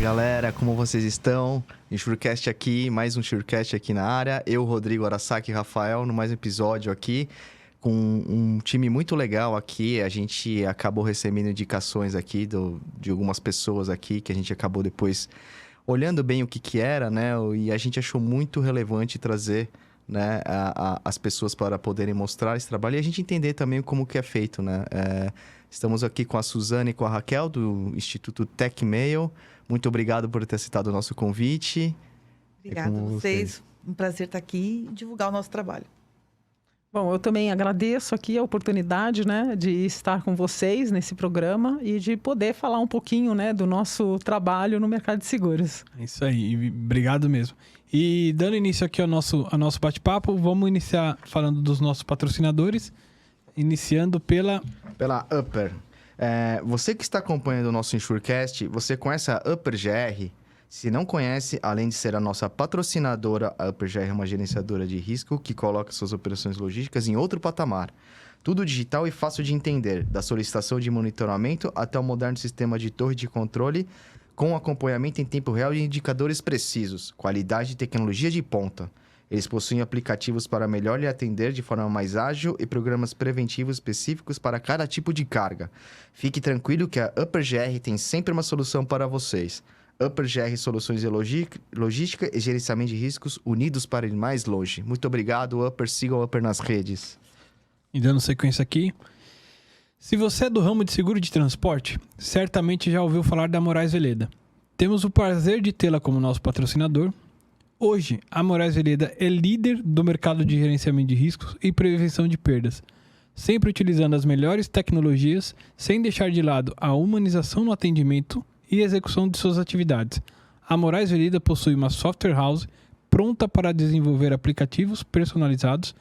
galera, como vocês estão? Insurecast aqui, mais um Insurecast aqui na área. Eu, Rodrigo Arasaki e Rafael, no mais um episódio aqui, com um time muito legal aqui. A gente acabou recebendo indicações aqui de algumas pessoas aqui, que a gente acabou depois olhando bem o que era, né? E a gente achou muito relevante trazer, né, as pessoas para poderem mostrar esse trabalho e a gente entender também como que é feito, né? Estamos aqui com a Suzana e com a Raquel, do Instituto TechMail. Muito obrigado por ter aceitado o nosso convite. Obrigada a vocês. Um prazer estar aqui e divulgar o nosso trabalho. Bom, eu também agradeço aqui a oportunidade, né, de estar com vocês nesse programa e de poder falar um pouquinho, né, do nosso trabalho no mercado de seguros. É isso aí, obrigado mesmo. E dando início aqui ao nosso bate-papo, vamos iniciar falando dos nossos patrocinadores, iniciando pela Upper. Você que está acompanhando o nosso Insurecast, você conhece a Upper GR? Se não conhece, além de ser a nossa patrocinadora, a Upper GR é uma gerenciadora de risco que coloca suas operações logísticas em outro patamar. Tudo digital e fácil de entender, da solicitação de monitoramento até o moderno sistema de torre de controle, com acompanhamento em tempo real e indicadores precisos, qualidade e tecnologia de ponta. Eles possuem aplicativos para melhor lhe atender de forma mais ágil e programas preventivos específicos para cada tipo de carga. Fique tranquilo que a Upper GR tem sempre uma solução para vocês. Upper GR Soluções de Logística e Gerenciamento de Riscos unidos para ir mais longe. Muito obrigado, Upper. Sigam o Upper nas redes. E dando sequência aqui, se você é do ramo de seguro de transporte, certamente já ouviu falar da Moraes Veleda. Temos o prazer de tê-la como nosso patrocinador. Hoje, a Moraes Veleda é líder do mercado de gerenciamento de riscos e prevenção de perdas, sempre utilizando as melhores tecnologias, sem deixar de lado a humanização no atendimento e execução de suas atividades. A Moraes Veleda possui uma software house pronta para desenvolver aplicativos personalizados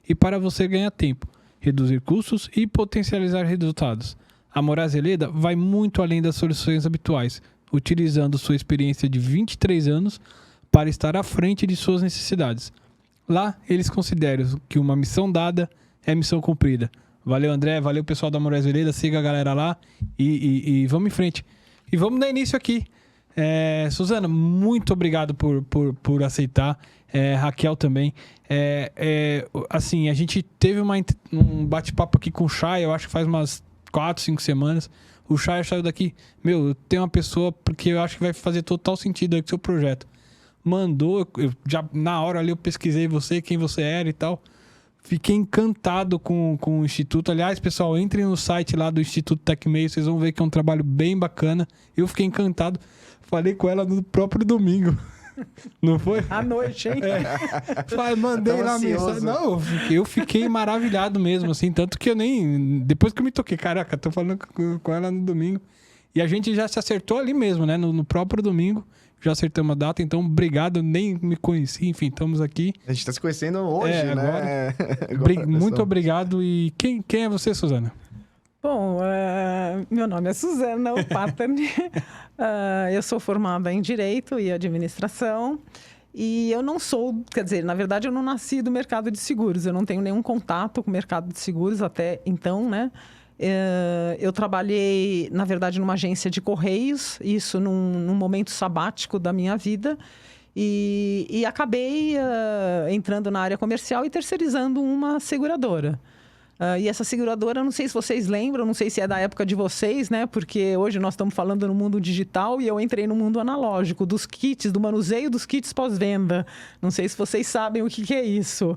e para você ganhar tempo, reduzir custos e potencializar resultados. A Moraes Veleda vai muito além das soluções habituais, utilizando sua experiência de 23 anos para estar à frente de suas necessidades. Lá, eles consideram que uma missão dada é missão cumprida. Valeu, André. Valeu, pessoal da Moraes Veleda. Siga a galera lá e vamos em frente. E vamos dar início aqui. Suzana, muito obrigado por aceitar. Raquel também. Assim, a gente teve um bate-papo aqui com o Chay, eu acho que faz umas 4, 5 semanas. O Chay saiu daqui. Eu tenho uma pessoa porque eu acho que vai fazer total sentido aí com o seu projeto. Mandou, já na hora ali eu pesquisei você, quem você era e tal. Fiquei encantado com o Instituto. Aliás, pessoal, entrem no site lá do Instituto TechMail, vocês vão ver que é um trabalho bem bacana. Eu fiquei encantado. Falei com ela no próprio domingo. Não foi? À noite, hein? Mandei lá a mensagem. Não, eu fiquei maravilhado mesmo, assim. Tanto que eu nem... Depois que eu me toquei, caraca, tô falando com ela no domingo. E a gente já se acertou ali mesmo, né? No próprio domingo. Já acertamos a data, então obrigado, nem me conheci, enfim, estamos aqui. A gente está se conhecendo hoje, né? Agora, muito obrigado. E quem é você, Suzana? Bom, meu nome é Suzana Pattern. Eu sou formada em Direito e Administração. E eu não sou, quer dizer, na verdade eu não nasci do mercado de seguros. Eu não tenho nenhum contato com o mercado de seguros até então, né? Eu trabalhei, na verdade, numa agência de correios, isso num momento sabático da minha vida, e acabei entrando na área comercial e terceirizando uma seguradora. E essa seguradora, não sei se vocês lembram, não sei se é da época de vocês, né? Porque hoje nós estamos falando no mundo digital e eu entrei no mundo analógico, dos kits, do manuseio dos kits pós-venda. Não sei se vocês sabem o que é isso.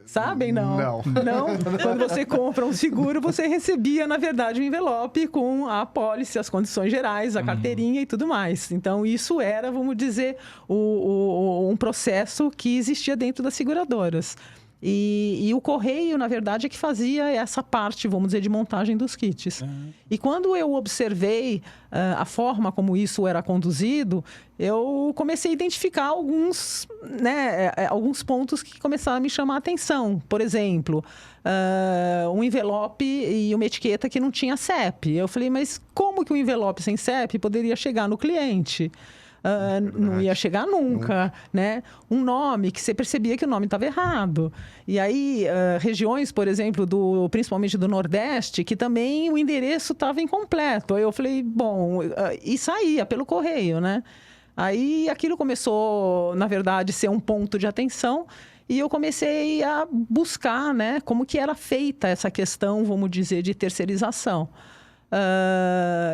Sabem, não? Não? Quando você compra um seguro, você recebia, na verdade, um envelope com a apólice, as condições gerais, a carteirinha e tudo mais. Então, isso era, vamos dizer, um processo que existia dentro das seguradoras. E o correio, na verdade, é que fazia essa parte, vamos dizer, de montagem dos kits. E quando eu observei a forma como isso era conduzido, eu comecei a identificar alguns pontos que começaram a me chamar a atenção. Por exemplo, um envelope e uma etiqueta que não tinha CEP. Eu falei, mas como que um envelope sem CEP poderia chegar no cliente? Não ia chegar nunca, né? Um nome que você percebia que o nome estava errado. E aí, regiões, por exemplo, principalmente do Nordeste, que também o endereço estava incompleto. Aí eu falei, bom, e saía pelo correio, né? Aí aquilo começou, na verdade, ser um ponto de atenção e eu comecei a buscar, né, como que era feita essa questão, vamos dizer, de terceirização.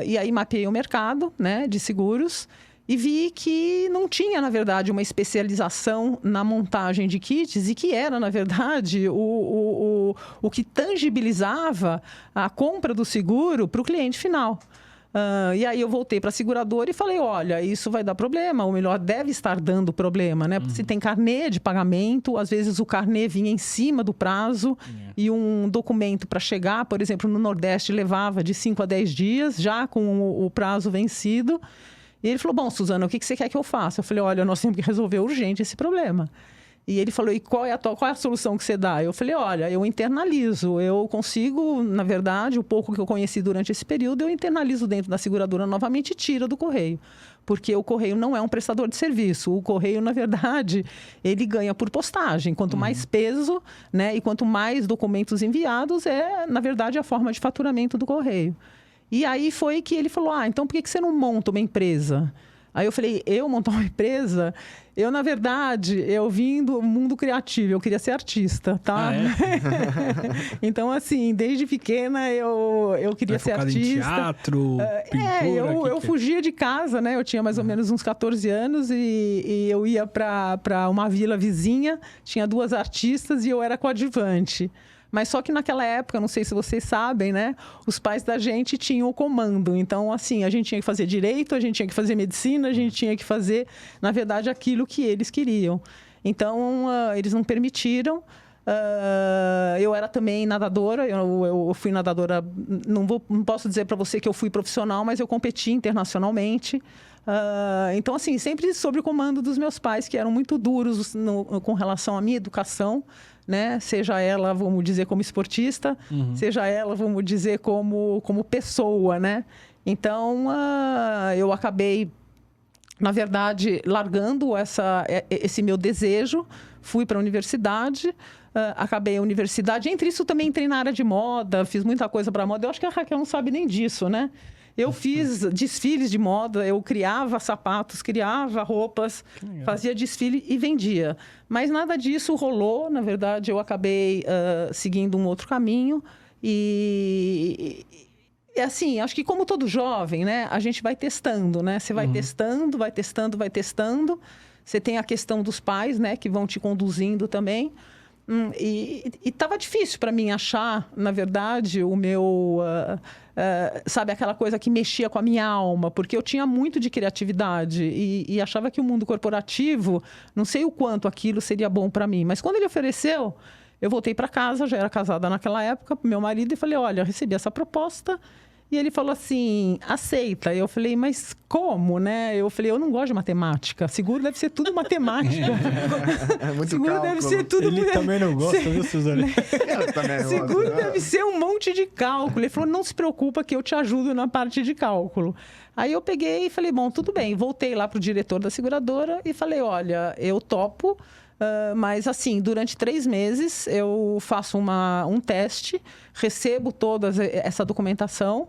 E aí mapeei o mercado, né, de seguros e vi que não tinha, na verdade, uma especialização na montagem de kits e que era, na verdade, o que tangibilizava a compra do seguro para o cliente final. E aí eu voltei para a seguradora e falei, olha, isso vai dar problema, ou melhor, deve estar dando problema, né? Se tem carnê de pagamento, às vezes o carnê vinha em cima do prazo e um documento para chegar, por exemplo, no Nordeste levava de 5 a 10 dias, já com o prazo vencido. E ele falou, bom, Suzana, o que você quer que eu faça? Eu falei, olha, nós temos que resolver urgente esse problema. E ele falou, e qual é a solução que você dá? Eu falei, olha, eu internalizo, eu consigo, na verdade, o pouco que eu conheci durante esse período, eu internalizo dentro da seguradora novamente e tiro do correio. Porque o correio não é um prestador de serviço. O correio, na verdade, ele ganha por postagem. Quanto mais peso, né, e quanto mais documentos enviados, é, na verdade, a forma de faturamento do correio. E aí foi que ele falou, então por que você não monta uma empresa? Aí eu falei, eu montar uma empresa? Eu, na verdade, eu vim do mundo criativo, eu queria ser artista, tá? Então, assim, desde pequena eu queria ser artista. Em teatro, pintura? Eu fugia de casa, né? Eu tinha mais ou menos uns 14 anos e eu ia para uma vila vizinha, tinha 2 artistas e eu era coadjuvante. Mas só que naquela época, não sei se vocês sabem, né? Os pais da gente tinham o comando. Então, assim, a gente tinha que fazer direito, a gente tinha que fazer medicina, a gente tinha que fazer, na verdade, aquilo que eles queriam. Então, eles não permitiram. Eu era também nadadora, eu fui nadadora, não posso dizer para você que eu fui profissional, mas eu competi internacionalmente. Então, assim, sempre sob o comando dos meus pais, que eram muito duros com relação à minha educação, né? Seja ela, vamos dizer, como esportista, seja ela, vamos dizer, como pessoa, né? Então, eu acabei, na verdade, largando esse meu desejo, fui para a universidade, acabei a universidade. Entre isso, também entrei na área de moda, fiz muita coisa para moda. Eu acho que a Raquel não sabe nem disso, né? Eu fiz desfiles de moda, eu criava sapatos, criava roupas, fazia desfile e vendia. Mas nada disso rolou, na verdade, eu acabei seguindo um outro caminho. E assim, acho que como todo jovem, né, a gente vai testando, né? Você vai testando, vai testando, vai testando. Você tem a questão dos pais, né, que vão te conduzindo também. E estava difícil para mim achar, na verdade, o meu... sabe, aquela coisa que mexia com a minha alma, porque eu tinha muito de criatividade e achava que o mundo corporativo, não sei o quanto aquilo seria bom para mim. Mas quando ele ofereceu, eu voltei para casa, já era casada naquela época, com meu marido, e falei, olha, eu recebi essa proposta. E ele falou assim, aceita. Eu falei, mas como, né? Eu falei, eu não gosto de matemática. Seguro deve ser tudo matemática. É muito seguro cálculo. deve ser tudo... Ele também não gosta, viu, Suzana? Eu também não Seguro gosto. deve ser um monte de cálculo. Ele falou, não se preocupa que eu te ajudo na parte de cálculo. Aí eu peguei e falei, bom, tudo bem. Voltei lá para o diretor da seguradora e falei, olha, eu topo... mas assim, durante 3 meses eu faço um teste, recebo toda essa documentação,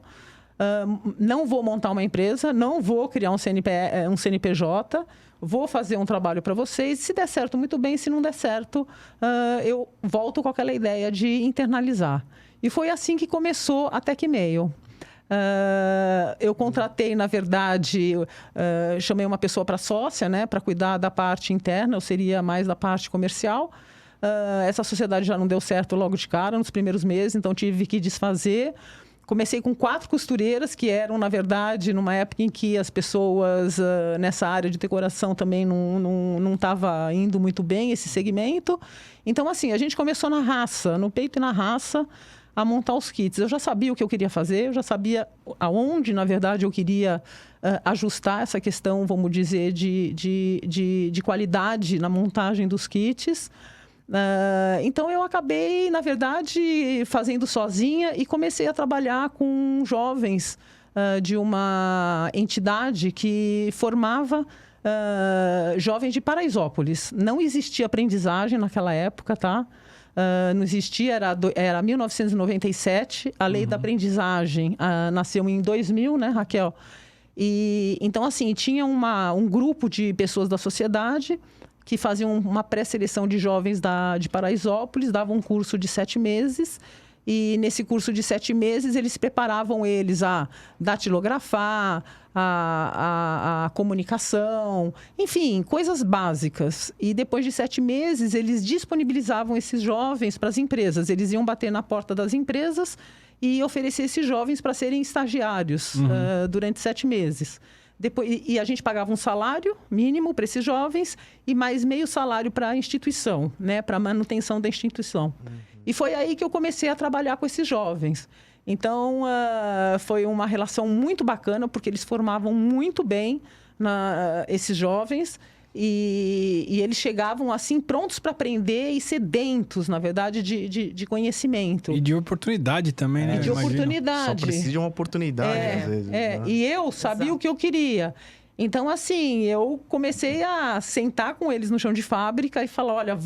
não vou montar uma empresa, não vou criar um CNPJ, vou fazer um trabalho para vocês. Se der certo, muito bem. Se não der certo, eu volto com aquela ideia de internalizar. E foi assim que começou a TecMail. Eu contratei, na verdade, chamei uma pessoa para sócia, né, para cuidar da parte interna, eu seria mais da parte comercial. Essa sociedade já não deu certo logo de cara, nos primeiros meses, então tive que desfazer. Comecei com 4 costureiras, que eram, na verdade, numa época em que as pessoas nessa área de decoração também não estava indo muito bem, esse segmento. Então, assim, a gente começou na raça, no peito e na raça, a montar os kits. Eu já sabia o que eu queria fazer, eu já sabia aonde, na verdade, eu queria ajustar essa questão, vamos dizer, de qualidade na montagem dos kits. Então, eu acabei, na verdade, fazendo sozinha e comecei a trabalhar com jovens de uma entidade que formava jovens de Paraisópolis. Não existia aprendizagem naquela época, tá? Não existia, era 1997, a lei da aprendizagem nasceu em 2000, né, Raquel? E então, assim, tinha um grupo de pessoas da sociedade que faziam uma pré-seleção de jovens de Paraisópolis, davam um curso de 7 meses. E nesse curso de 7 meses, eles preparavam eles a datilografar, a comunicação, enfim, coisas básicas. E depois de 7 meses, eles disponibilizavam esses jovens para as empresas. Eles iam bater na porta das empresas e oferecer esses jovens para serem estagiários durante 7 meses. E a gente pagava um salário mínimo para esses jovens e mais meio salário para a instituição, né, para a manutenção da instituição. E foi aí que eu comecei a trabalhar com esses jovens. Então, foi uma relação muito bacana, porque eles formavam muito bem esses jovens. E eles chegavam assim prontos para aprender e sedentos, na verdade, de conhecimento. E de oportunidade também, né? De oportunidade. Só precisa de uma oportunidade, às vezes. Né? E eu sabia o que eu queria. Então, assim, eu comecei a sentar com eles no chão de fábrica e falar, olha,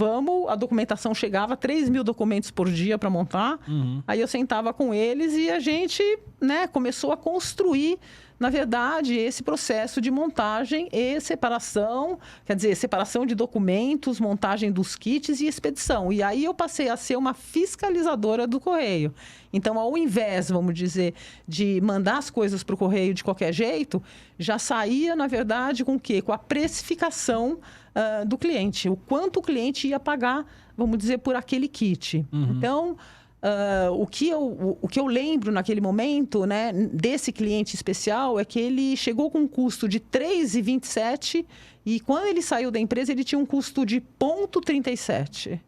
a documentação chegava, 3.000 documentos por dia para montar. Aí eu sentava com eles e a gente, né, começou a construir, na verdade, esse processo de montagem e separação, quer dizer, separação de documentos, montagem dos kits e expedição. E aí eu passei a ser uma fiscalizadora do correio. Então, ao invés, vamos dizer, de mandar as coisas para o correio de qualquer jeito, já saía, na verdade, com o quê? Com a precificação do cliente. O quanto o cliente ia pagar, vamos dizer, por aquele kit. Então, o que eu lembro naquele momento, né, desse cliente especial é que ele chegou com um custo de R$ 3,27 e quando ele saiu da empresa, ele tinha um custo de 0,37.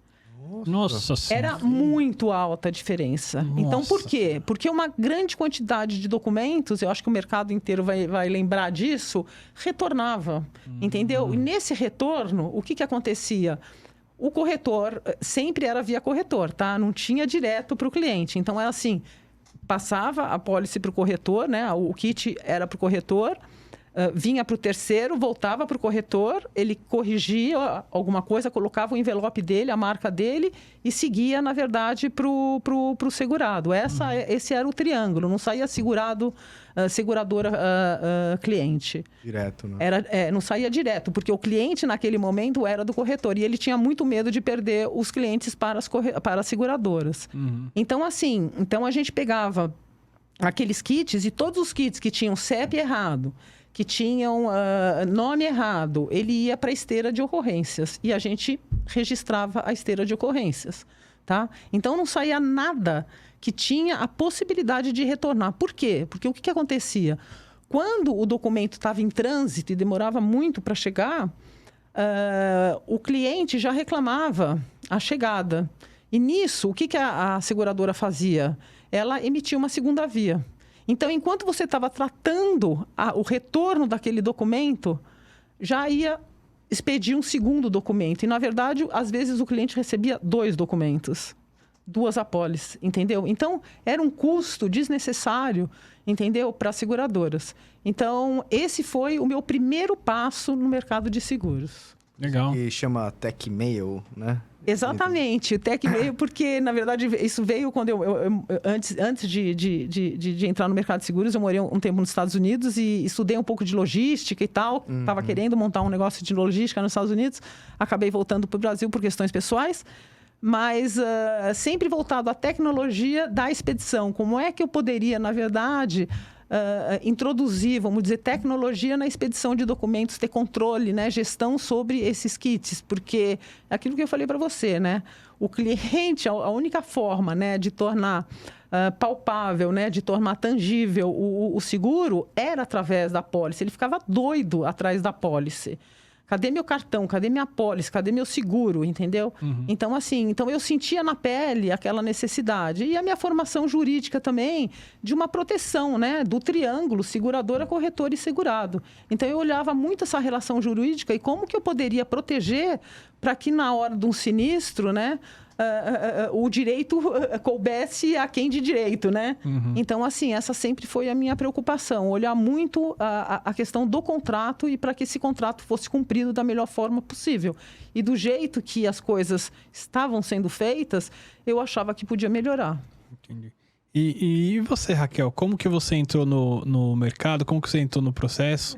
Nossa Senhora. Era muito alta a diferença. Nossa. Então, por quê? Porque uma grande quantidade de documentos, eu acho que o mercado inteiro vai lembrar disso, retornava, entendeu? E nesse retorno, o que acontecia? O corretor sempre era via corretor, tá? Não tinha direto para o cliente. Então, era assim, passava a pólice para o corretor, né? O kit era para o corretor, vinha para o terceiro, voltava para o corretor, ele corrigia alguma coisa, colocava o envelope dele, a marca dele e seguia, na verdade, para o segurado. Esse era o triângulo, não saía seguradora cliente. Direto, né? Não saía direto, porque o cliente naquele momento era do corretor e ele tinha muito medo de perder os clientes para as seguradoras. Então, assim, a gente pegava aqueles kits e todos os kits que tinham CEP errado, que tinham nome errado, ele ia para a esteira de ocorrências e a gente registrava a esteira de ocorrências, tá? Então, não saía nada que tinha a possibilidade de retornar. Por quê? Porque o que acontecia? Quando o documento estava em trânsito e demorava muito para chegar, o cliente já reclamava a chegada. E nisso, o que a seguradora fazia? Ela emitia uma segunda via. Então, enquanto você estava tratando o retorno daquele documento, já ia expedir um segundo documento. E, na verdade, às vezes o cliente recebia 2 documentos, 2 apólices, entendeu? Então, era um custo desnecessário, entendeu? Para as seguradoras. Então, esse foi o meu primeiro passo no mercado de seguros. Legal. E chama Tech Mail, né? Exatamente, Tech Mail, porque, na verdade, isso veio quando antes de entrar no mercado de seguros, eu morei um tempo nos Estados Unidos e estudei um pouco de logística e tal. Estava querendo montar um negócio de logística nos Estados Unidos. Acabei voltando para o Brasil por questões pessoais, mas sempre voltado à tecnologia da expedição. Como é que eu poderia, na verdade, introduzir, vamos dizer, tecnologia na expedição de documentos, ter controle, né, gestão sobre esses kits, porque é aquilo que eu falei para você, né, o cliente, a única forma, né, de tornar palpável, né, de tornar tangível o seguro era através da pólice. Ele ficava doido atrás da pólice. Cadê meu cartão? Cadê minha apólice? Cadê meu seguro? Entendeu? Então, assim, eu sentia na pele aquela necessidade. E a minha formação jurídica também de uma proteção, né? Do triângulo, seguradora, corretor e segurado. Então, eu olhava muito essa relação jurídica e como que eu poderia proteger para que na hora de um sinistro, né? O direito coubesse a quem de direito, né? Então, assim, essa sempre foi a minha preocupação, olhar muito a questão do contrato e para que esse contrato fosse cumprido da melhor forma possível. E do jeito que as coisas estavam sendo feitas, eu achava que podia melhorar. Entendi. E você, Raquel, como que você entrou no mercado? Como que você entrou no processo?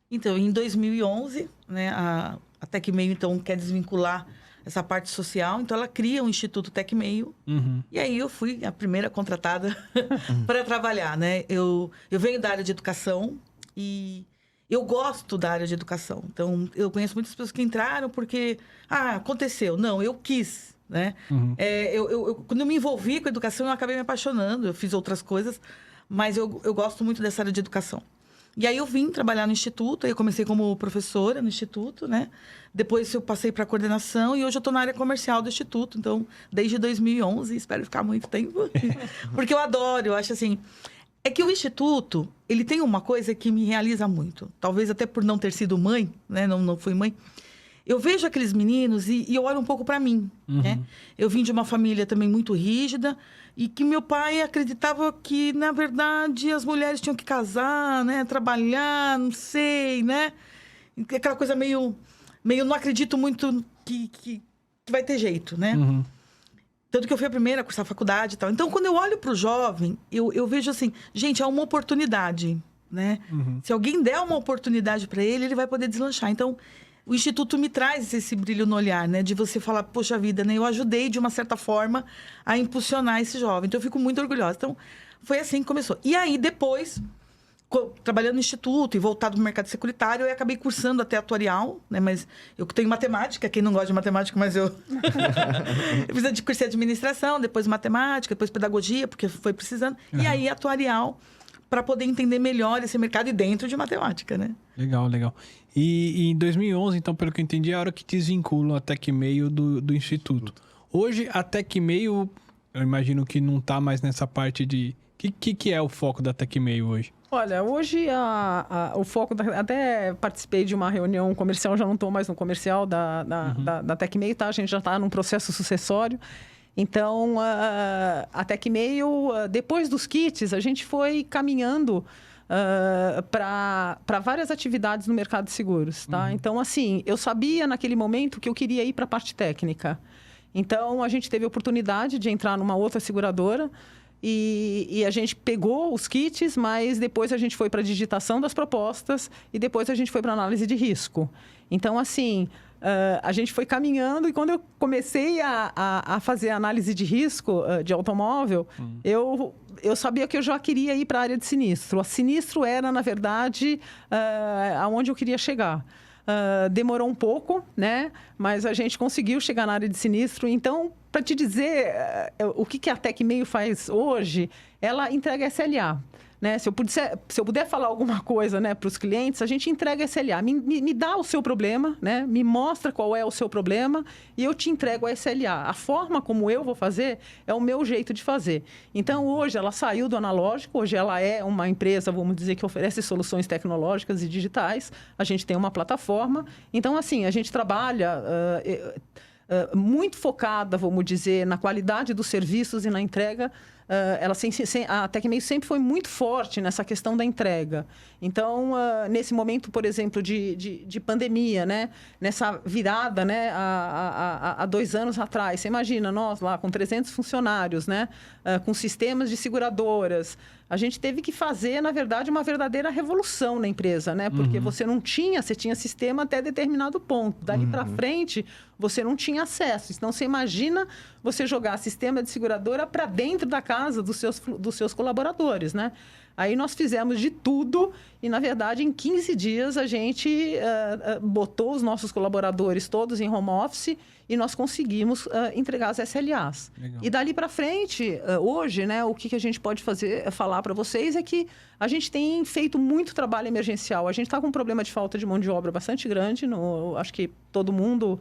Então, em 2011, né, a Tecmeio, então, quer desvincular essa parte social. Então, ela cria o Instituto Tecmeio. Uhum. E aí, eu fui a primeira contratada para trabalhar, né? Eu venho da área de educação e eu gosto da área de educação. Então, eu conheço muitas pessoas que entraram porque... aconteceu. Não, eu quis, né? Uhum. Quando eu me envolvi com a educação, eu acabei me apaixonando. Eu fiz outras coisas, mas eu gosto muito dessa área de educação. E aí eu vim trabalhar no Instituto, aí eu comecei como professora no Instituto, né? Depois eu passei para coordenação e hoje eu estou na área comercial do Instituto. Então, desde 2011, espero ficar muito tempo. Porque eu adoro, eu acho assim... É que o Instituto, ele tem uma coisa que me realiza muito. Talvez até por não ter sido mãe, né? Não fui mãe. Eu vejo aqueles meninos e eu olho um pouco para mim, né? Eu vim de uma família também muito rígida e que meu pai acreditava que, na verdade, as mulheres tinham que casar, né? Trabalhar, não sei, né? Aquela coisa meio não acredito muito que vai ter jeito, né? Uhum. Tanto que eu fui a primeira a cursar faculdade e tal. Então, quando eu olho para o jovem, eu vejo assim, gente, é uma oportunidade, né? Uhum. Se alguém der uma oportunidade para ele, ele vai poder deslanchar. Então, o Instituto me traz esse brilho no olhar, né? De você falar, poxa vida, né? Eu ajudei, de uma certa forma, a impulsionar esse jovem. Então, eu fico muito orgulhosa. Então, foi assim que começou. E aí, depois, trabalhando no Instituto e voltado para o mercado securitário, eu acabei cursando até atuarial, né? Mas eu tenho matemática, quem não gosta de matemática, mas eu... eu fiz de curso de administração, depois matemática, depois pedagogia, porque foi precisando. E aí, atuarial, para poder entender melhor esse mercado e dentro de matemática, né? Legal, legal. E em 2011, então, pelo que eu entendi, é a hora que desvinculam a Tecmeio do Instituto. Hoje, a Tecmeio, eu imagino que não está mais nessa parte de... O que é o foco da Tecmeio hoje? Olha, hoje o foco... Até participei de uma reunião comercial, já não estou mais no comercial da Tecmeio, tá? A gente já está num processo sucessório. Então, a Tecmeio, depois dos kits, a gente foi caminhando para várias atividades no mercado de seguros, tá? Então, assim, eu sabia naquele momento que eu queria ir para a parte técnica. Então, a gente teve a oportunidade de entrar numa outra seguradora e a gente pegou os kits, mas depois a gente foi para a digitação das propostas e depois a gente foi para análise de risco. Então, assim... a gente foi caminhando e quando eu comecei a fazer análise de risco de automóvel, eu sabia que eu já queria ir para a área de sinistro. A sinistro era, na verdade, aonde eu queria chegar. Demorou um pouco, né? Mas a gente conseguiu chegar na área de sinistro. Então, para te dizer o que a Tecmeio faz hoje, ela entrega SLA. Né? Se eu puder falar alguma coisa, né, para os clientes, a gente entrega SLA. Me dá o seu problema, né? Me mostra qual é o seu problema e eu te entrego a SLA. A forma como eu vou fazer é o meu jeito de fazer. Então, hoje, ela saiu do analógico. Hoje, ela é uma empresa, vamos dizer, que oferece soluções tecnológicas e digitais. A gente tem uma plataforma. Então, assim, a gente trabalha... muito focada, vamos dizer, na qualidade dos serviços e na entrega. A Tecmeio sempre foi muito forte nessa questão da entrega. Então, nesse momento, por exemplo, de pandemia, né? Nessa virada, né? Há 2 anos atrás, você imagina, nós lá com 300 funcionários, né? Com sistemas de seguradoras. A gente teve que fazer, na verdade, uma verdadeira revolução na empresa, né? Porque você tinha sistema até determinado ponto. Dali para frente, você não tinha acesso. Então, você imagina você jogar sistema de seguradora para dentro da casa dos seus colaboradores, né? Aí nós fizemos de tudo e, na verdade, em 15 dias a gente botou os nossos colaboradores todos em home office e nós conseguimos entregar as SLAs. Legal. E dali para frente, hoje, né, o que a gente pode falar para vocês é que a gente tem feito muito trabalho emergencial. A gente está com um problema de falta de mão de obra bastante grande. Acho que todo mundo...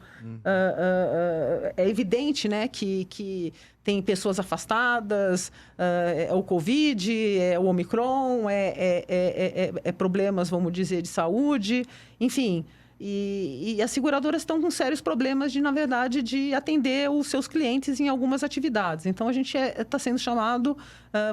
é evidente, né, que tem pessoas afastadas, é o Covid, é o Omicron, é problemas, vamos dizer, de saúde, enfim... E as seguradoras estão com sérios problemas na verdade, de atender os seus clientes em algumas atividades. Então, a gente está sendo chamado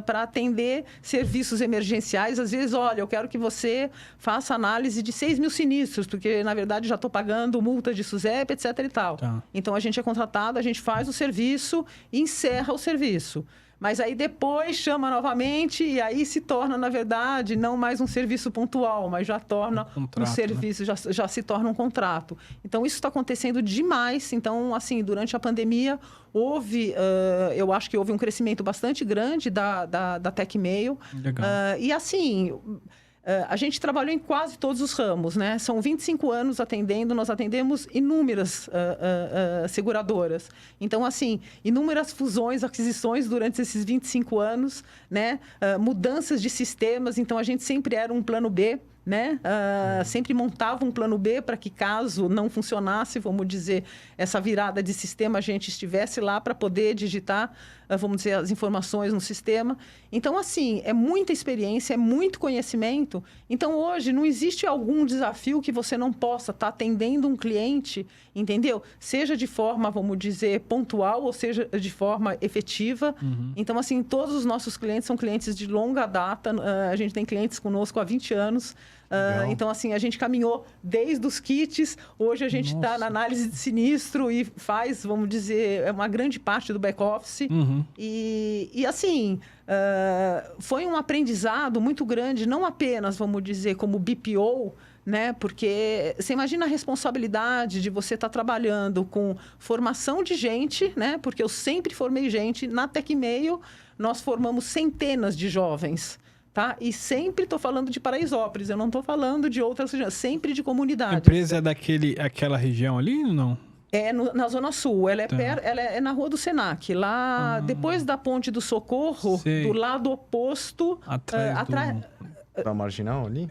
para atender serviços emergenciais. Às vezes, olha, eu quero que você faça análise de 6 mil sinistros, porque, na verdade, já estou pagando multa de SUSEP, etc. e tal. Tá. Então, a gente é contratado, a gente faz o serviço e encerra o serviço. Mas aí depois chama novamente e aí se torna, na verdade, não mais um serviço pontual, mas já torna contrato, um serviço, né? já se torna um contrato. Então, isso está acontecendo demais. Então, assim, durante a pandemia, eu acho que houve um crescimento bastante grande da Tecmail. Legal. E assim... a gente trabalhou em quase todos os ramos, né? São 25 anos atendendo, nós atendemos inúmeras seguradoras. Então, assim, inúmeras fusões, aquisições durante esses 25 anos, né? Mudanças de sistemas, então a gente sempre era um plano B, né? Sempre montava um plano B para que, caso não funcionasse, vamos dizer, essa virada de sistema, a gente estivesse lá para poder digitar, vamos dizer, as informações no sistema. Então, assim, é muita experiência, é muito conhecimento. Então, hoje, não existe algum desafio que você não possa estar atendendo um cliente, entendeu? Seja de forma, vamos dizer, pontual ou seja de forma efetiva. Então, assim, todos os nossos clientes são clientes de longa data. A gente tem clientes conosco há 20 anos. Então, assim, a gente caminhou desde os kits. Hoje a gente está na análise de sinistro e faz, vamos dizer, uma grande parte do back-office. E assim, foi um aprendizado muito grande, não apenas, vamos dizer, como BPO, né? Porque você imagina a responsabilidade de você estar trabalhando com formação de gente, né? Porque eu sempre formei gente. Na Tecmail, nós formamos centenas de jovens. Tá? E sempre estou falando de Paraisópolis, eu não estou falando de outras regiões, sempre de comunidades. A empresa é aquela região ali ou não? É na Zona Sul, ela é na Rua do Senac, lá depois da Ponte do Socorro, do lado oposto, atrás Da Marginal ali?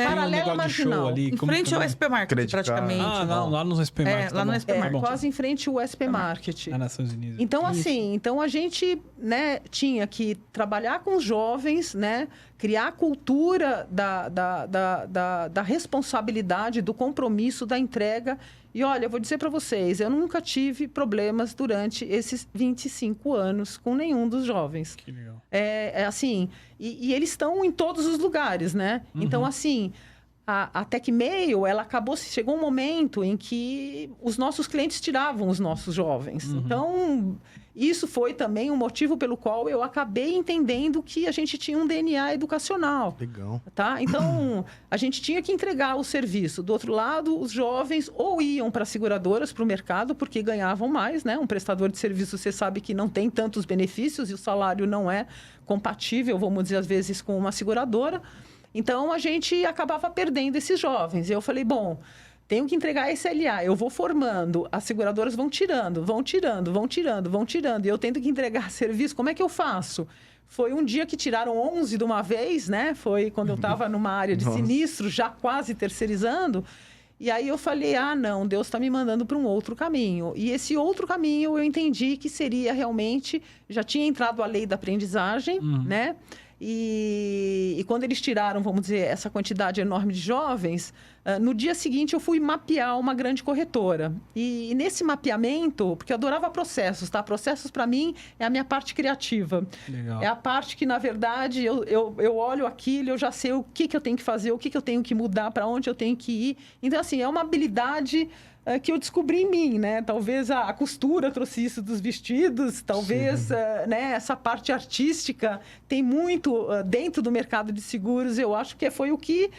paralela à Marginal. Ali, em frente ao SP Market, praticamente. Lá no SP Market. Lá no SP Market. Quase em frente ao SP Market. Nações Unidas. Então, assim, a gente, né, tinha que trabalhar com os jovens, né, criar a cultura da responsabilidade, do compromisso, da entrega. E, olha, eu vou dizer para vocês, eu nunca tive problemas durante esses 25 anos com nenhum dos jovens. Que legal. Assim, e eles estão em todos os lugares, né? Então, assim, a Tecmail, chegou um momento em que os nossos clientes tiravam os nossos jovens. Então, isso foi também um motivo pelo qual eu acabei entendendo que a gente tinha um DNA educacional. Legal. Tá? Então, a gente tinha que entregar o serviço. Do outro lado, os jovens ou iam para seguradoras, para o mercado, porque ganhavam mais, né? Um prestador de serviço, você sabe que não tem tantos benefícios e o salário não é compatível, vamos dizer, às vezes, com uma seguradora. Então, a gente acabava perdendo esses jovens. E eu falei, bom, tenho que entregar esse LA. Eu vou formando, as seguradoras vão tirando. E eu tendo que entregar serviço. Como é que eu faço? Foi um dia que tiraram 11 de uma vez, né? Foi quando eu estava numa área de sinistro, já quase terceirizando. E aí eu falei, não, Deus está me mandando para um outro caminho. E esse outro caminho eu entendi que seria realmente... Já tinha entrado a lei da aprendizagem, né? E quando eles tiraram, vamos dizer, essa quantidade enorme de jovens, no dia seguinte eu fui mapear uma grande corretora. E nesse mapeamento, porque eu adorava processos, tá? Processos, para mim, é a minha parte criativa. Legal. É a parte que, na verdade, eu olho aquilo, eu já sei o que eu tenho que fazer, o que eu tenho que mudar, para onde eu tenho que ir. Então, assim, é uma habilidade... que eu descobri em mim, né? Talvez a costura trouxe isso dos vestidos, talvez né, essa parte artística tem muito dentro do mercado de seguros. Eu acho que foi o que,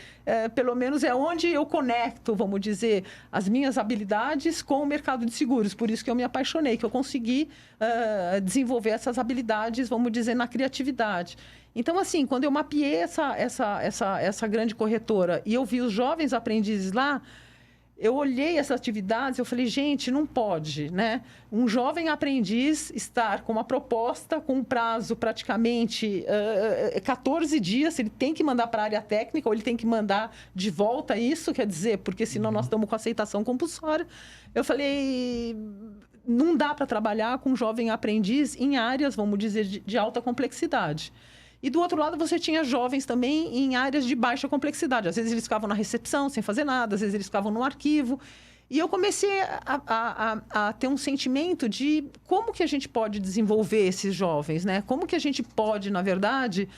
pelo menos, é onde eu conecto, vamos dizer, as minhas habilidades com o mercado de seguros. Por isso que eu me apaixonei, que eu consegui desenvolver essas habilidades, vamos dizer, na criatividade. Então, assim, quando eu mapeei essa grande corretora e eu vi os jovens aprendizes lá, eu olhei essas atividades, eu falei, gente, não pode, né? Um jovem aprendiz estar com uma proposta com um prazo praticamente 14 dias, ele tem que mandar para a área técnica ou ele tem que mandar de volta isso, quer dizer, porque senão nós estamos com aceitação compulsória. Eu falei, não dá para trabalhar com um jovem aprendiz em áreas, vamos dizer, de alta complexidade. E do outro lado, você tinha jovens também em áreas de baixa complexidade. Às vezes eles ficavam na recepção sem fazer nada, às vezes eles ficavam no arquivo. E eu comecei a ter um sentimento de como que a gente pode desenvolver esses jovens, né? Como que a gente pode, na verdade,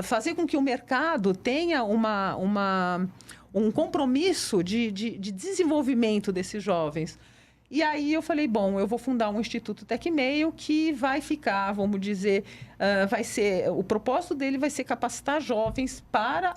fazer com que o mercado tenha um compromisso de desenvolvimento desses jovens. E aí eu falei, bom, eu vou fundar um Instituto Tecmeio que vai ficar, vamos dizer, o propósito dele vai ser capacitar jovens para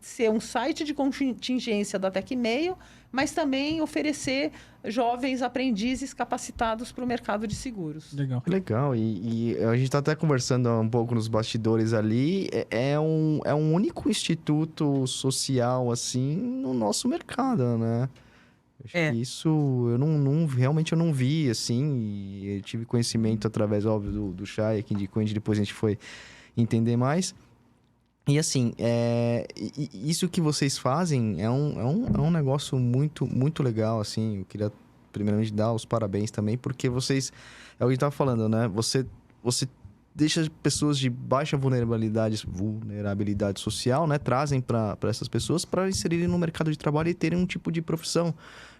ser um site de contingência da Tecmeio, mas também oferecer jovens aprendizes capacitados para o mercado de seguros. Legal. Legal, e a gente tá até conversando um pouco nos bastidores ali, é um único instituto social, assim, no nosso mercado, né? Acho que isso realmente eu não vi, assim, e eu tive conhecimento através, óbvio, do Chay, que indicou, depois a gente foi entender mais. E assim, isso que vocês fazem é um negócio muito, muito legal, assim. Eu queria primeiramente dar os parabéns também, porque vocês, é o que a gente tava falando, né? Você deixa pessoas de baixa vulnerabilidade social, né? Trazem para essas pessoas para inserirem no mercado de trabalho e terem um tipo de profissão.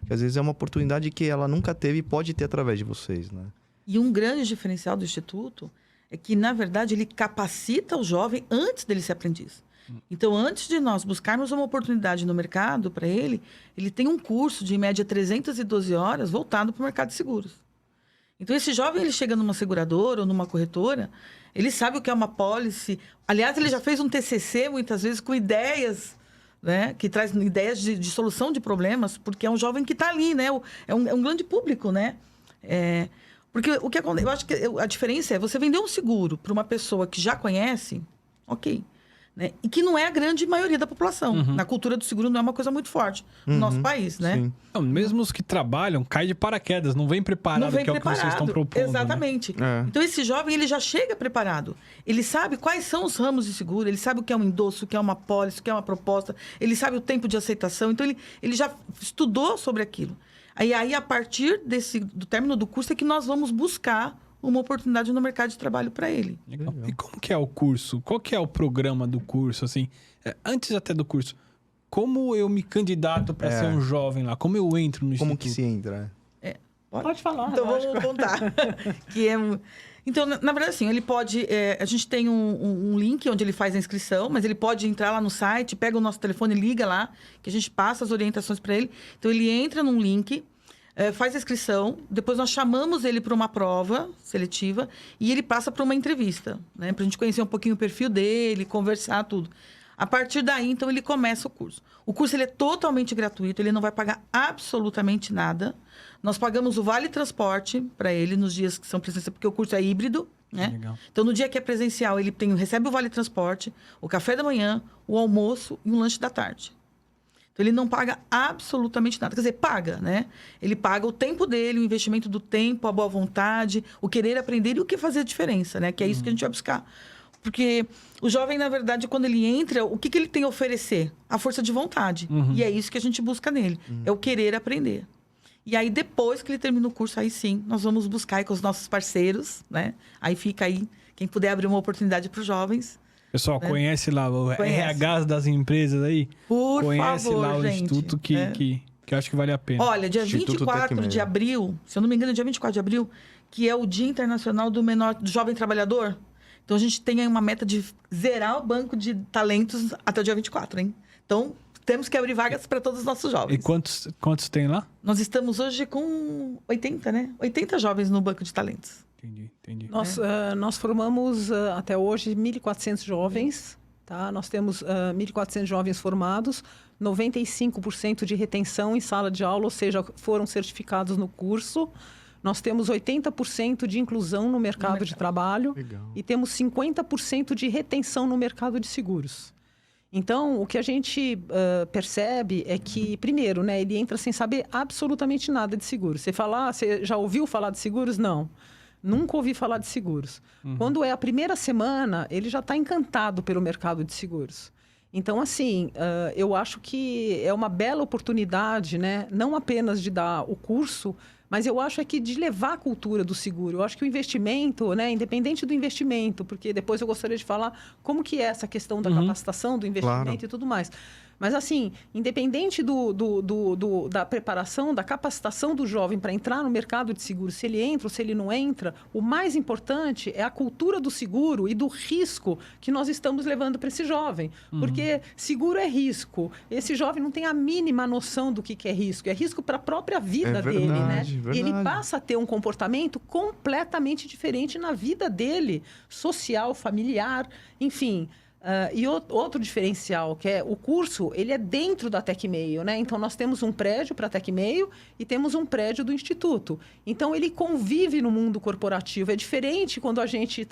Que às vezes é uma oportunidade que ela nunca teve e pode ter através de vocês, né? E um grande diferencial do Instituto é que, na verdade, ele capacita o jovem antes dele ser aprendiz. Então, antes de nós buscarmos uma oportunidade no mercado para ele, ele tem um curso de, em média, 312 horas voltado para o mercado de seguros. Então, esse jovem, ele chega numa seguradora ou numa corretora, ele sabe o que é uma pólice. Aliás, ele já fez um TCC, muitas vezes, com ideias, né? Que traz ideias de solução de problemas, porque é um jovem que está ali, né? É um grande público, né? Porque o que acontece, eu acho que a diferença é você vender um seguro para uma pessoa que já conhece, ok, né? E que não é a grande maioria da população. Na cultura do seguro não é uma coisa muito forte no nosso país, né? Sim. Não, mesmo os que trabalham, cai de paraquedas, não vem preparado, que é o que vocês estão propondo. Exatamente. Né? Então, esse jovem, ele já chega preparado. Ele sabe quais são os ramos de seguro, ele sabe o que é um endosso, o que é uma pólice, o que é uma proposta, ele sabe o tempo de aceitação. Então, ele já estudou sobre aquilo. Aí, a partir do término do curso, é que nós vamos buscar uma oportunidade no mercado de trabalho para ele. Legal. E como que é o curso? Qual que é o programa do curso, assim? Antes até do curso, como eu me candidato para ser um jovem lá? Como eu entro no Como instituto? que se entra? Pode falar. Então, lógico. vamos contar. Então, na verdade, assim, ele pode... a gente tem um link onde ele faz a inscrição, mas ele pode entrar lá no site, pega o nosso telefone, liga lá, que a gente passa as orientações para ele. Então, ele entra num link, faz a inscrição, depois nós chamamos ele para uma prova seletiva e ele passa para uma entrevista, né? Para a gente conhecer um pouquinho o perfil dele, conversar, tudo. A partir daí, então, ele começa o curso. O curso ele é totalmente gratuito, ele não vai pagar absolutamente nada. Nós pagamos o vale transporte para ele nos dias que são presenciais, porque o curso é híbrido, né? Legal. Então, no dia que é presencial, ele recebe o vale transporte, o café da manhã, o almoço e um lanche da tarde. Então, ele não paga absolutamente nada. Quer dizer, paga, né? Ele paga o tempo dele, o investimento do tempo, a boa vontade, o querer aprender e o que fazer a diferença, né? Que é isso que a gente vai buscar. Porque o jovem, na verdade, quando ele entra, o que ele tem a oferecer? A força de vontade. E é isso que a gente busca nele. É o querer aprender. E aí, depois que ele termina o curso, aí sim, nós vamos buscar aí com os nossos parceiros, né? Aí fica aí, quem puder abrir uma oportunidade para os jovens. Pessoal, né? conhece lá o RH das empresas aí? Por Conhece favor, lá o gente. instituto que eu acho que vale a pena. Olha, dia Instituto 24 Tecmeio. de abril, se eu não me engano, é dia 24 de abril, que é o Dia Internacional do Jovem Trabalhador. Então, a gente tem aí uma meta de zerar o banco de talentos até o dia 24, hein? Então, temos que abrir vagas para todos os nossos jovens. E quantos tem lá? Nós estamos hoje com 80, né? 80 jovens no banco de talentos. Entendi. Nós formamos até hoje 1.400 jovens, tá? Nós temos 1.400 jovens formados, 95% de retenção em sala de aula, ou seja, foram certificados no curso. Nós temos 80% de inclusão no mercado de trabalho. Legal. E temos 50% de retenção no mercado de seguros. Então, o que a gente percebe é que, primeiro, né, ele entra sem saber absolutamente nada de seguro. Você já ouviu falar de seguros? Não. Nunca ouvi falar de seguros. Quando é a primeira semana, ele já está encantado pelo mercado de seguros. Então, assim, eu acho que é uma bela oportunidade, né? Não apenas de dar o curso, mas eu acho que de levar a cultura do seguro. Eu acho que o investimento, né, independente do investimento, porque depois eu gostaria de falar como que é essa questão da capacitação, do investimento e tudo mais. Mas, assim, independente da preparação, da capacitação do jovem para entrar no mercado de seguro, se ele entra ou se ele não entra, o mais importante é a cultura do seguro e do risco que nós estamos levando para esse jovem. Porque seguro é risco. Esse jovem não tem a mínima noção do que é risco. É risco para a própria vida dele, né? verdade. E ele passa a ter um comportamento completamente diferente na vida dele, social, familiar, enfim. E outro diferencial, que é o curso, ele é dentro da Tecmeio, né? Então, nós temos um prédio para a Tecmeio e temos um prédio do Instituto. Então, ele convive no mundo corporativo. É diferente quando a gente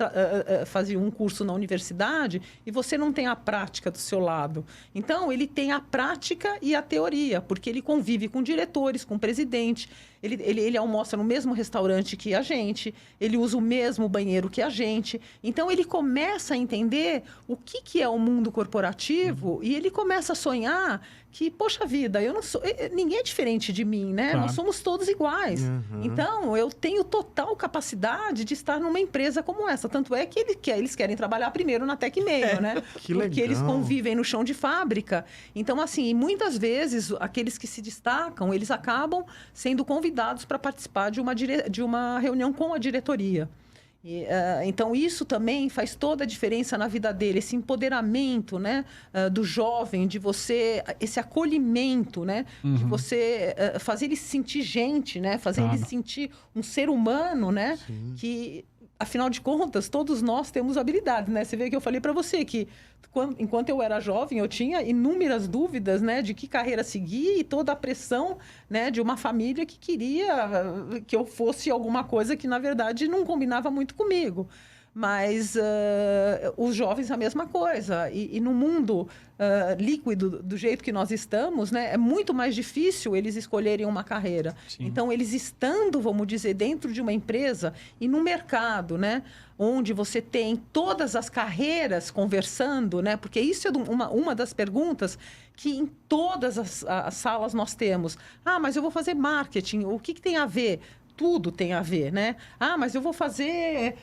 fazia um curso na universidade e você não tem a prática do seu lado. Então, ele tem a prática e a teoria, porque ele convive com diretores, com presidente. Ele almoça no mesmo restaurante que a gente, ele usa o mesmo banheiro que a gente. Então, ele começa a entender o que é o mundo corporativo e ele começa a sonhar que, poxa vida, eu não sou, ninguém é diferente de mim, né? Claro. Nós somos todos iguais. Então, eu tenho total capacidade de estar numa empresa como essa. Tanto é que eles querem trabalhar primeiro na Tecmeio, né? Que Porque legal. eles convivem no chão de fábrica. Então, assim, muitas vezes, aqueles que se destacam, eles acabam sendo convidados para participar de uma reunião com a diretoria. Então, isso também faz toda a diferença na vida dele, esse empoderamento, né, do jovem, de você, esse acolhimento, né, de você fazer ele se sentir gente, né, fazer ele se sentir um ser humano, né, que, afinal de contas, todos nós temos habilidades, né? Você vê que eu falei para você que, enquanto eu era jovem, eu tinha inúmeras dúvidas, né, de que carreira seguir e toda a pressão, né, de uma família que queria que eu fosse alguma coisa que, na verdade, não combinava muito comigo. Mas os jovens, a mesma coisa. E no mundo líquido, do jeito que nós estamos, né, é muito mais difícil eles escolherem uma carreira. Sim. Então, eles estando, vamos dizer, dentro de uma empresa e no mercado, né, onde você tem todas as carreiras conversando, né, porque isso é uma das perguntas que em todas as salas nós temos. Ah, mas eu vou fazer marketing, o que tem a ver? Tudo tem a ver, né? Ah, mas eu vou fazer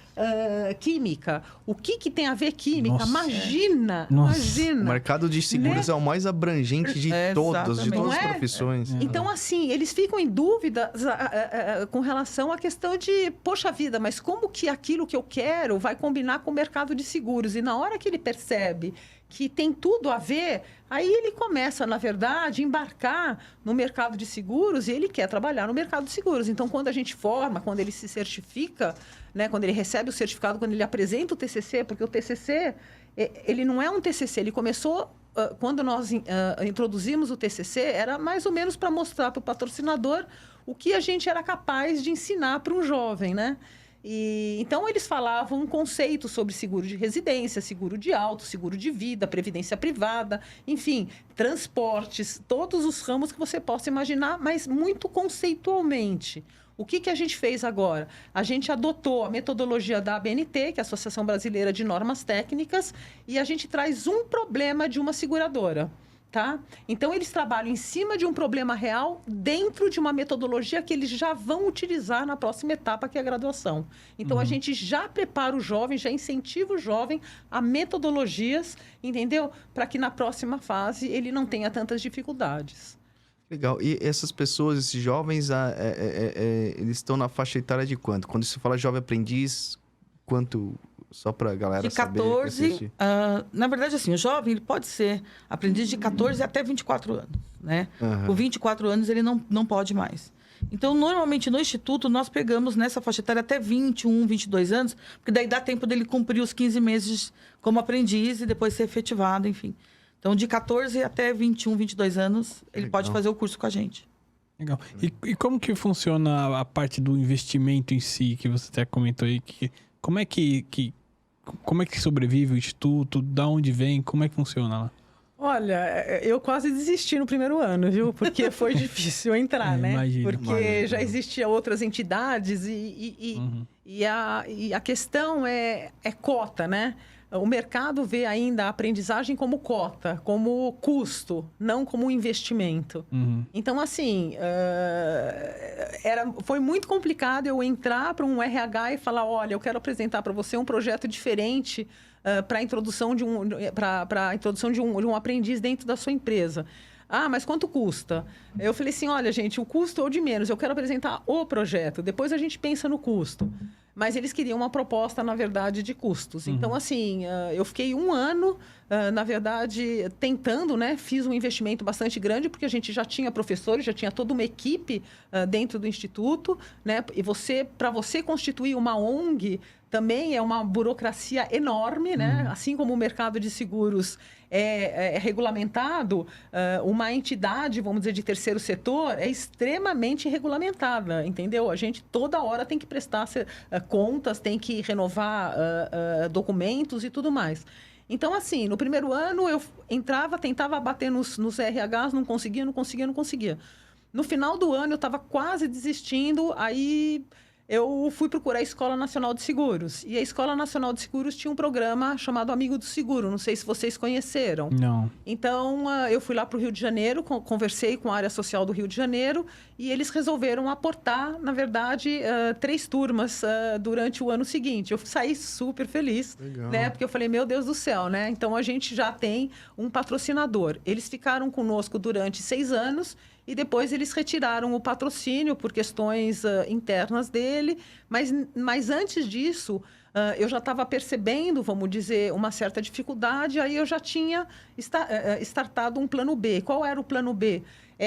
química. O que tem a ver química? Nossa. Imagina! O Imagina! mercado de seguros é o mais abrangente de todas Exatamente. as Não é? profissões. Então, assim, eles ficam em dúvida com relação à questão de, poxa vida, mas como que aquilo que eu quero vai combinar com o mercado de seguros? E na hora que ele percebe que tem tudo a ver, aí ele começa, na verdade, a embarcar no mercado de seguros e ele quer trabalhar no mercado de seguros. Então, quando a gente forma, quando ele se certifica, né, quando ele recebe o certificado, quando ele apresenta o TCC, porque o TCC, ele não é um TCC, ele começou... Quando nós introduzimos o TCC, era mais ou menos para mostrar para o patrocinador o que a gente era capaz de ensinar para um jovem, né? Então, eles falavam um conceito sobre seguro de residência, seguro de auto, seguro de vida, previdência privada, enfim, transportes, todos os ramos que você possa imaginar, mas muito conceitualmente. O que a gente fez agora? A gente adotou a metodologia da ABNT, que é a Associação Brasileira de Normas Técnicas, e a gente traz um problema de uma seguradora. Tá? Então, eles trabalham em cima de um problema real dentro de uma metodologia que eles já vão utilizar na próxima etapa, que é a graduação. Então, a gente já prepara o jovem, já incentiva o jovem a metodologias, entendeu? Para que na próxima fase ele não tenha tantas dificuldades. Legal. E essas pessoas, esses jovens, eles estão na faixa etária de quanto? Quando você fala jovem aprendiz, quanto... Só para a galera de saber. 14, na verdade, assim, o jovem ele pode ser aprendiz de 14 até 24 anos, né? Com 24 anos, ele não pode mais. Então, normalmente, no Instituto, nós pegamos nessa faixa etária até 21, 22 anos, porque daí dá tempo dele cumprir os 15 meses como aprendiz e depois ser efetivado, enfim. Então, de 14 até 21, 22 anos, ele pode fazer o curso com a gente. Legal. E como que funciona a parte do investimento em si, que você até comentou aí? Como é que sobrevive o Instituto? Da onde vem? Como é que funciona lá? Olha, eu quase desisti no primeiro ano, viu? Porque foi difícil entrar, né? Imagino. Porque já existiam outras entidades e a questão é cota, né? O mercado vê ainda a aprendizagem como cota, como custo, não como investimento. Então, assim, foi muito complicado eu entrar para um RH e falar, olha, eu quero apresentar para você um projeto diferente para a introdução de um aprendiz dentro da sua empresa. Ah, mas quanto custa? Eu falei assim, olha, gente, o custo é o de menos. Eu quero apresentar o projeto. Depois a gente pensa no custo. Mas eles queriam uma proposta, na verdade, de custos. Então, assim, eu fiquei um ano na verdade, tentando, né? Fiz um investimento bastante grande, porque a gente já tinha professores, já tinha toda uma equipe dentro do Instituto, né? E para você constituir uma ONG, também é uma burocracia enorme, né? Assim como o mercado de seguros é regulamentado, uma entidade, vamos dizer, de terceiro setor é extremamente regulamentada, entendeu? A gente toda hora tem que prestar contas, tem que renovar documentos e tudo mais. Então, assim, no primeiro ano eu entrava, tentava bater nos RHs, não conseguia. No final do ano eu estava quase desistindo, aí eu fui procurar a Escola Nacional de Seguros. E a Escola Nacional de Seguros tinha um programa chamado Amigo do Seguro. Não sei se vocês conheceram. Não. Então, eu fui lá para o Rio de Janeiro, conversei com a área social do Rio de Janeiro e eles resolveram aportar, na verdade, 3 turmas durante o ano seguinte. Eu saí super feliz, né? Porque eu falei, meu Deus do céu, né? Então, a gente já tem um patrocinador. Eles ficaram conosco durante 6 anos e depois eles retiraram o patrocínio por questões internas dele. Mas antes disso, eu já estava percebendo, vamos dizer, uma certa dificuldade. Aí eu já tinha startado um plano B. Qual era o plano B?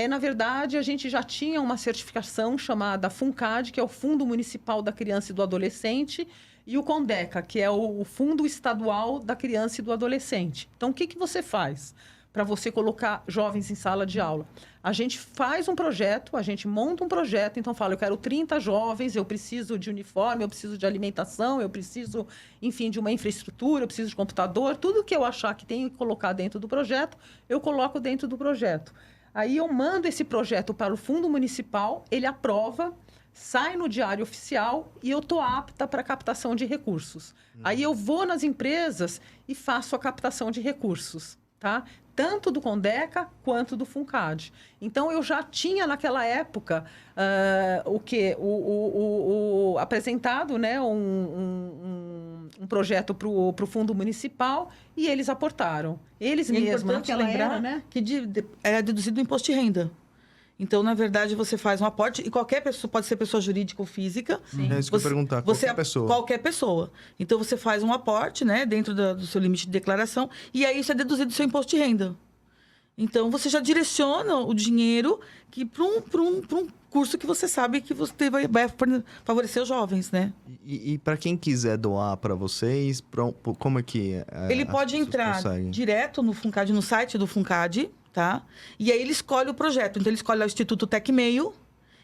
Na verdade, a gente já tinha uma certificação chamada FUNCAD, que é o Fundo Municipal da Criança e do Adolescente, e o CONDECA, que é o Fundo Estadual da Criança e do Adolescente. Então, o que você faz para você colocar jovens em sala de aula? A gente faz um projeto, a gente monta um projeto, então fala, eu quero 30 jovens, eu preciso de uniforme, eu preciso de alimentação, eu preciso, enfim, de uma infraestrutura, eu preciso de computador, tudo que eu achar que tenho que colocar dentro do projeto, eu coloco dentro do projeto. Aí eu mando esse projeto para o Fundo Municipal, ele aprova, sai no Diário Oficial e eu estou apta para captação de recursos. Aí eu vou nas empresas e faço a captação de recursos, tá? Tanto do CONDECA quanto do FUNCAD. Então, eu já tinha, naquela época, apresentado, né, um projeto para o Fundo Municipal e eles aportaram. Eles mesmos, naquela lembrar, né? Que era deduzido do imposto de renda. Então, na verdade, você faz um aporte e qualquer pessoa, pode ser pessoa jurídica ou física. Sim. É isso que eu ia perguntar, qualquer pessoa. Qualquer pessoa. Então, você faz um aporte, né, dentro do seu limite de declaração e aí isso é deduzido do seu imposto de renda. Então, você já direciona o dinheiro para um curso que você sabe que você vai favorecer os jovens, né? E para quem quiser doar para vocês, como é que ele pode entrar direto no FUNCAD, no site do FUNCAD, tá? E aí ele escolhe o projeto. Então, ele escolhe o Instituto Tecmeio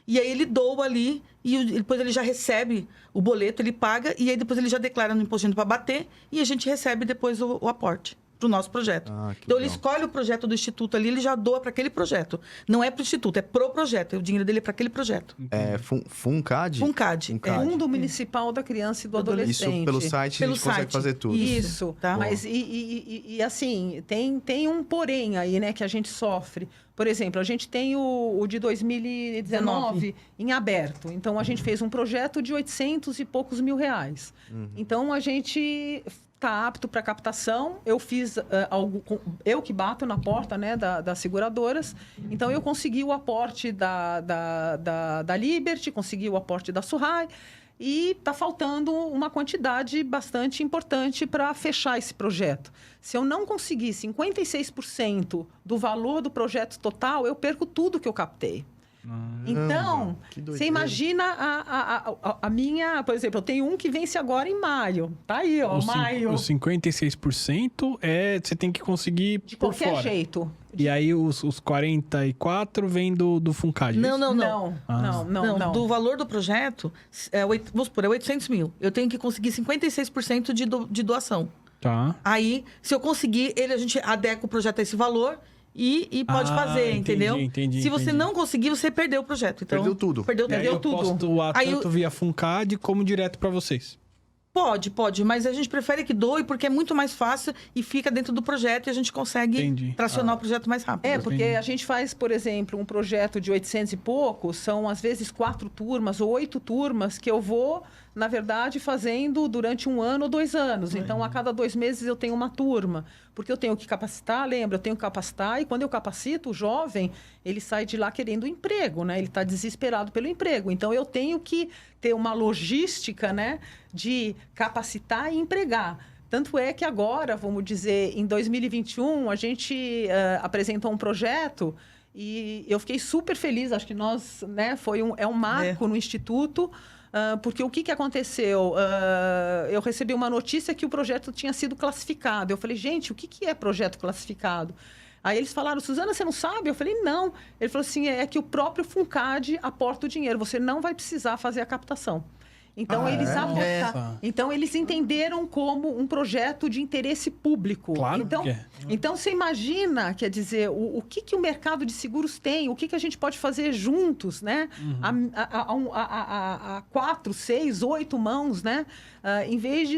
e aí ele doa ali e depois ele já recebe o boleto, ele paga e aí depois ele já declara no imposto de renda para bater e a gente recebe depois o aporte para o nosso projeto. Então, ele escolhe o projeto do Instituto ali, ele já doa para aquele projeto. Não é para o Instituto, é pro projeto. O dinheiro dele é para aquele projeto. É FUNCAD? FUNCAD. Fundo Municipal da Criança e do Adolescente. Isso, pelo site, a gente consegue fazer tudo. Isso, tá? Mas, assim, tem um porém aí, né, que a gente sofre. Por exemplo, a gente tem o de 2019 em aberto. Então, a gente fez um projeto de 800 e poucos mil reais. Então, a gente está apto para captação. Eu fiz eu que bato na porta, né, das seguradoras. Então, eu consegui o aporte da Liberty, consegui o aporte da Surrai. E está faltando uma quantidade bastante importante para fechar esse projeto. Se eu não conseguir 56% do valor do projeto total, eu perco tudo que eu captei. Então, você imagina a minha... Por exemplo, eu tenho um que vence agora em maio. Tá aí, ó, maio. Os 56% você tem que conseguir de por qualquer fora. jeito. E aí os 44 vem do FUNCAD? Não. Não. Do valor do projeto, vamos supor, é 800 mil. Eu tenho que conseguir 56% de doação. Tá. Aí, se eu conseguir, a gente adequa o projeto a esse valor e pode fazer, entendeu? Entendi. Se você não conseguir, você perdeu o projeto. Então, perdeu tudo. Perdeu eu tudo. posso doar tanto via FUNCAD como direto para vocês? Pode, mas a gente prefere que doe porque é muito mais fácil e fica dentro do projeto e a gente consegue tracionar o projeto mais rápido. Porque a gente faz, por exemplo, um projeto de 800 e pouco, são às vezes 4 turmas ou 8 turmas que eu vou, na verdade, fazendo durante 1 ano ou 2 anos. Então, a cada 2 meses eu tenho uma turma. Porque eu tenho que capacitar, lembra? Eu tenho que capacitar e quando eu capacito o jovem, ele sai de lá querendo um emprego, né? Ele está desesperado pelo emprego. Então, eu tenho que ter uma logística, né, de capacitar e empregar. Tanto é que agora, vamos dizer, em 2021, a gente apresentou um projeto e eu fiquei super feliz. Acho que nós, né, é um marco no Instituto, porque o que aconteceu? Eu recebi uma notícia que o projeto tinha sido classificado. Eu falei, gente, o que é projeto classificado? Aí eles falaram, Suzana, você não sabe? Eu falei, não. Ele falou assim, é que o próprio FUNCAD aporta o dinheiro, você não vai precisar fazer a captação. Então, então, eles entenderam como um projeto de interesse público. Claro então, que é. Então, você imagina, quer dizer, o que o mercado de seguros tem, o que a gente pode fazer juntos, né? A 4, 6, 8 mãos, né? Em vez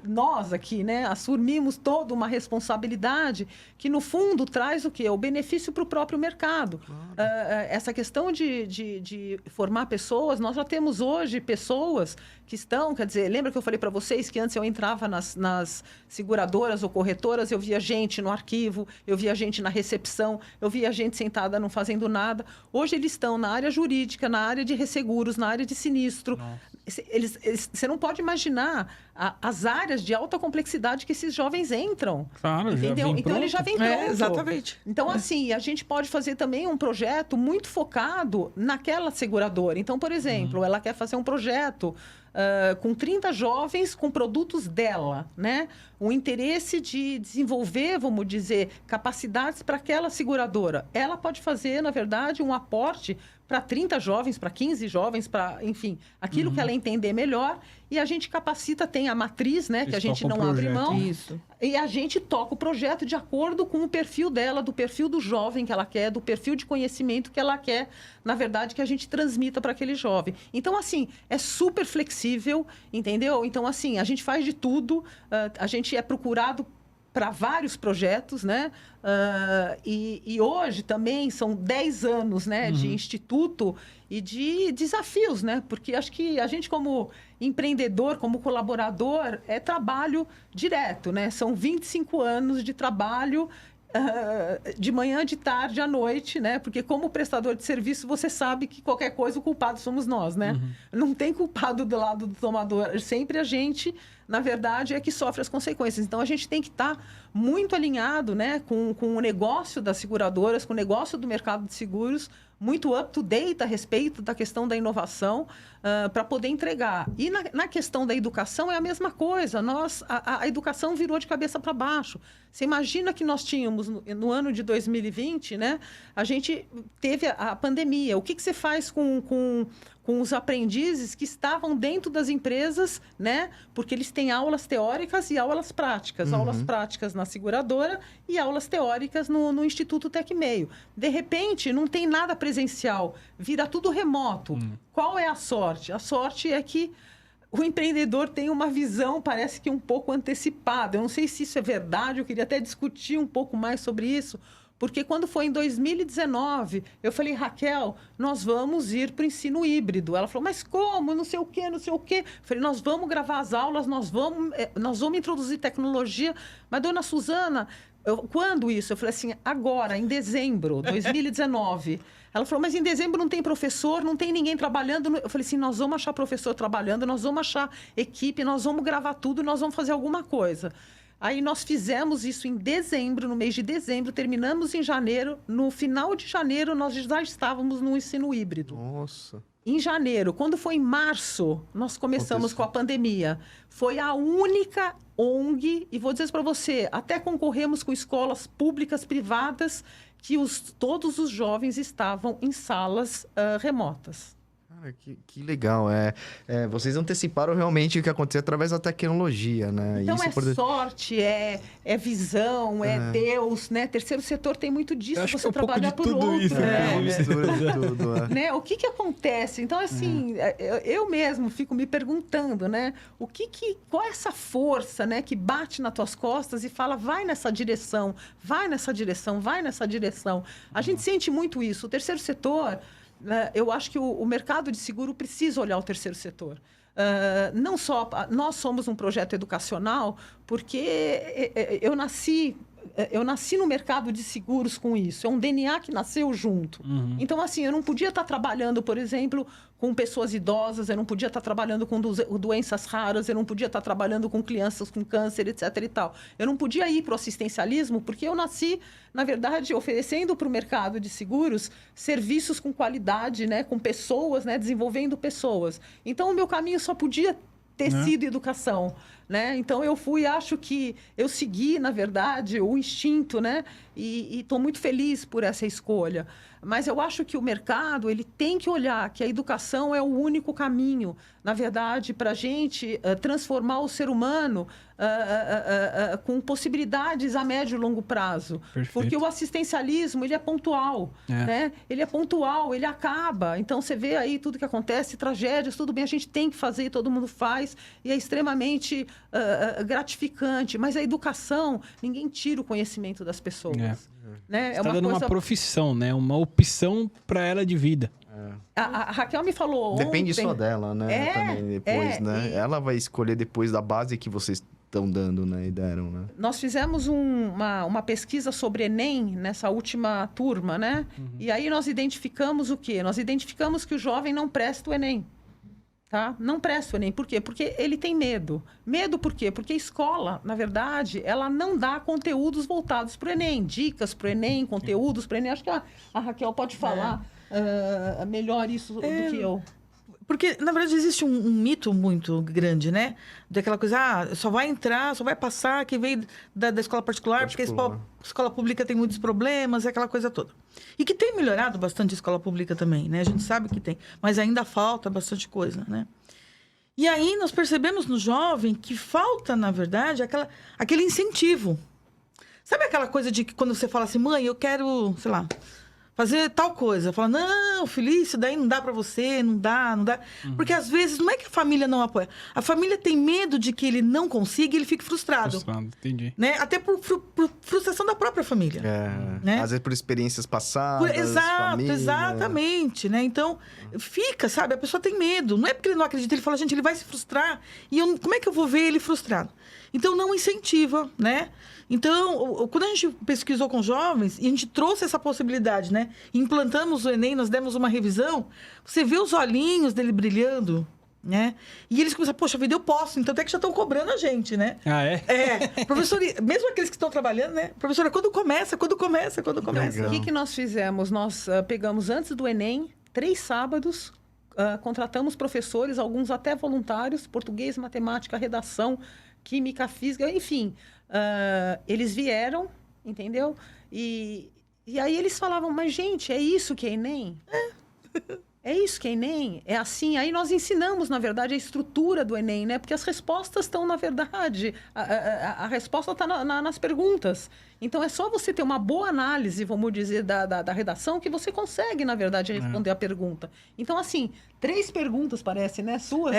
nós aqui, né, assumimos toda uma responsabilidade que, no fundo, traz o quê? O benefício para o próprio mercado. Claro. Essa questão de formar pessoas, nós já temos hoje pessoas que estão, quer dizer, lembra que eu falei para vocês que antes eu entrava nas seguradoras ou corretoras, eu via gente no arquivo, eu via gente na recepção, eu via gente sentada não fazendo nada. Hoje eles estão na área jurídica, na área de resseguros, na área de sinistro. Você não pode imaginar as áreas de alta complexidade que esses jovens entram. Claro, entendeu? Então, ele já vem pronto. Exatamente. Então, assim, a gente pode fazer também um projeto muito focado naquela seguradora. Então, por exemplo, ela quer fazer um projeto com 30 jovens com produtos dela, né? O interesse de desenvolver, vamos dizer, capacidades para aquela seguradora. Ela pode fazer, na verdade, um aporte para 30 jovens, para 15 jovens, para, enfim, aquilo que ela entender melhor. E a gente capacita, tem a matriz, né? Que a gente não abre mão. Isso. E a gente toca o projeto de acordo com o perfil dela, do perfil do jovem que ela quer, do perfil de conhecimento que ela quer, na verdade, que a gente transmita para aquele jovem. Então, assim, é super flexível, entendeu? Então, assim, a gente faz de tudo, a gente é procurado para vários projetos, né? E hoje também são 10 anos, né, de instituto e de desafios, né? Porque acho que a gente, como empreendedor, como colaborador, é trabalho direto, né? São 25 anos de trabalho de manhã, de tarde, à noite, né? Porque como prestador de serviço, você sabe que qualquer coisa o culpado somos nós, né? Não tem culpado do lado do tomador. Sempre a gente, na verdade, é que sofre as consequências. Então, a gente tem que estar muito alinhado, né, com o negócio das seguradoras, com o negócio do mercado de seguros, muito up-to-date a respeito da questão da inovação para poder entregar. E na questão da educação é a mesma coisa. A educação virou de cabeça para baixo. Você imagina que nós tínhamos, no ano de 2020, né, a gente teve a pandemia. O que você faz com os aprendizes que estavam dentro das empresas, né? Porque eles têm aulas teóricas e aulas práticas. Aulas práticas na seguradora e aulas teóricas no Instituto Tecmeio. De repente, não tem nada presencial, vira tudo remoto. Qual é a sorte? A sorte é que o empreendedor tem uma visão, parece que um pouco antecipada. Eu não sei se isso é verdade, eu queria até discutir um pouco mais sobre isso. Porque quando foi em 2019, eu falei, Raquel, nós vamos ir para o ensino híbrido. Ela falou, mas como? Não sei o quê, não sei o quê. Eu falei, nós vamos gravar as aulas, nós vamos introduzir tecnologia. Mas, dona Suzana, quando isso? Eu falei assim, agora, em dezembro de 2019. Ela falou, mas em dezembro não tem professor, não tem ninguém trabalhando. Eu falei assim, nós vamos achar professor trabalhando, nós vamos achar equipe, nós vamos gravar tudo, nós vamos fazer alguma coisa. Aí nós fizemos isso em dezembro, no mês de dezembro, terminamos em janeiro. No final de janeiro, nós já estávamos no ensino híbrido. Nossa. Em janeiro. Quando foi em março, nós começamos com a pandemia. Foi a única ONG, e vou dizer isso para você, até concorremos com escolas públicas, privadas, que todos os jovens estavam em salas remotas. Cara, que legal. Vocês anteciparam realmente o que aconteceu através da tecnologia, né? Então, isso sorte, é visão, é Deus, né? Terceiro setor tem muito disso, você trabalhar por outro. Isso, né? Tudo, né? O que acontece? Então, assim, eu mesmo fico me perguntando, né? Qual é essa força, né? Que bate nas tuas costas e fala, vai nessa direção, vai nessa direção, vai nessa direção. A gente sente muito isso. O terceiro setor... Eu acho que o mercado de seguro precisa olhar o terceiro setor. Não só nós somos um projeto educacional, porque eu nasci eu nasci no mercado de seguros com isso. É um DNA que nasceu junto. Então, assim, eu não podia estar trabalhando, por exemplo, com pessoas idosas, eu não podia estar trabalhando com doenças raras, eu não podia estar trabalhando com crianças com câncer, etc. e tal. Eu não podia ir para o assistencialismo, porque eu nasci, na verdade, oferecendo para o mercado de seguros serviços com qualidade, né, com pessoas, né, desenvolvendo pessoas. Então, o meu caminho só podia ter sido educação, né? Então, acho que eu segui, na verdade, o instinto, né? E estou muito feliz por essa escolha. Mas eu acho que o mercado ele tem que olhar que a educação é o único caminho, na verdade, para a gente transformar o ser humano com possibilidades a médio e longo prazo. Perfeito. Porque o assistencialismo ele é pontual, né? Ele é pontual, ele acaba. Então, você vê aí tudo que acontece, tragédias, tudo bem, a gente tem que fazer, todo mundo faz, e é extremamente gratificante. Mas a educação, ninguém tira o conhecimento das pessoas. Né? Você está dando uma profissão, né? Uma opção para ela de vida. A Raquel me falou Depende ontem... só dela, né? Também depois, né? Ela vai escolher depois da base que vocês estão dando, né? E deram, né? Nós fizemos uma pesquisa sobre Enem nessa última turma, né? E aí nós identificamos o quê? Nós identificamos que o jovem não presta o Enem. Tá? Não presta o Enem. Por quê? Porque ele tem medo. Medo por quê? Porque a escola, na verdade, ela não dá conteúdos voltados para o Enem. Dicas para o Enem, conteúdos para o Enem. Acho que a Raquel pode falar melhor isso do que eu. Porque, na verdade, existe um mito muito grande, né? Daquela coisa, só vai entrar, só vai passar quem veio da escola particular, porque a escola pública tem muitos problemas, aquela coisa toda. E que tem melhorado bastante a escola pública também, né? A gente sabe que tem, mas ainda falta bastante coisa, né? E aí nós percebemos no jovem que falta, na verdade, aquele incentivo. Sabe aquela coisa de que quando você fala assim, mãe, eu quero, sei lá... fazer tal coisa. Fala, não, filho, isso daí não dá pra você, não dá. Porque às vezes não é que a família não apoia. A família tem medo de que ele não consiga e ele fique frustrado. Entendi. Né? Até por frustração da própria família. Né? Às vezes por experiências passadas, Exatamente, né? Então, fica, sabe? A pessoa tem medo. Não é porque ele não acredita, ele fala, gente, ele vai se frustrar. E como é que eu vou ver ele frustrado? Então, não incentiva, né? Então, quando a gente pesquisou com jovens, e a gente trouxe essa possibilidade, né? Implantamos o Enem, nós demos uma revisão, você vê os olhinhos dele brilhando, né? E eles começam, poxa vida, eu posso. Então, até que já estão cobrando a gente, né? Ah, é? Professor, mesmo aqueles que estão trabalhando, né? Professora, quando começa? O que nós fizemos? Nós pegamos antes do Enem, 3 sábados, contratamos professores, alguns até voluntários, português, matemática, redação, química, física, enfim... eles vieram, entendeu? E aí eles falavam, mas gente, é isso que é Enem? É isso que é Enem? É assim? Aí nós ensinamos, na verdade, a estrutura do Enem, né? Porque as respostas estão, na verdade, a resposta está nas perguntas. Então, é só você ter uma boa análise, vamos dizer, da redação que você consegue, na verdade, responder a pergunta. Então, assim, 3 perguntas, parece, né? Suas.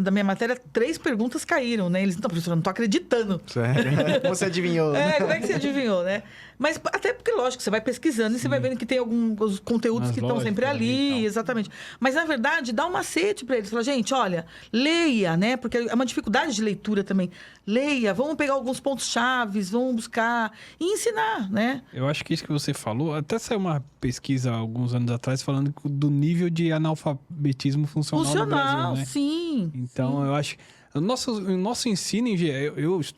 Da minha matéria, 3 perguntas caíram, né? Eles, então, professora, não estou acreditando. Sério? Como você adivinhou? Como é que você adivinhou, né? Mas até porque, lógico, você vai pesquisando e você vai vendo que tem alguns conteúdos que estão sempre ali, exatamente. Mas, na verdade, dá um macete para eles. Fala, gente, olha, leia, né? Porque é uma dificuldade de leitura também. Leia, vamos pegar alguns pontos-chave, vamos buscar e ensinar, né? Eu acho que isso que você falou, até saiu uma pesquisa há alguns anos atrás falando do nível de analfabetismo funcional no Brasil, né? Sim. Então, eu acho... O nosso ensino,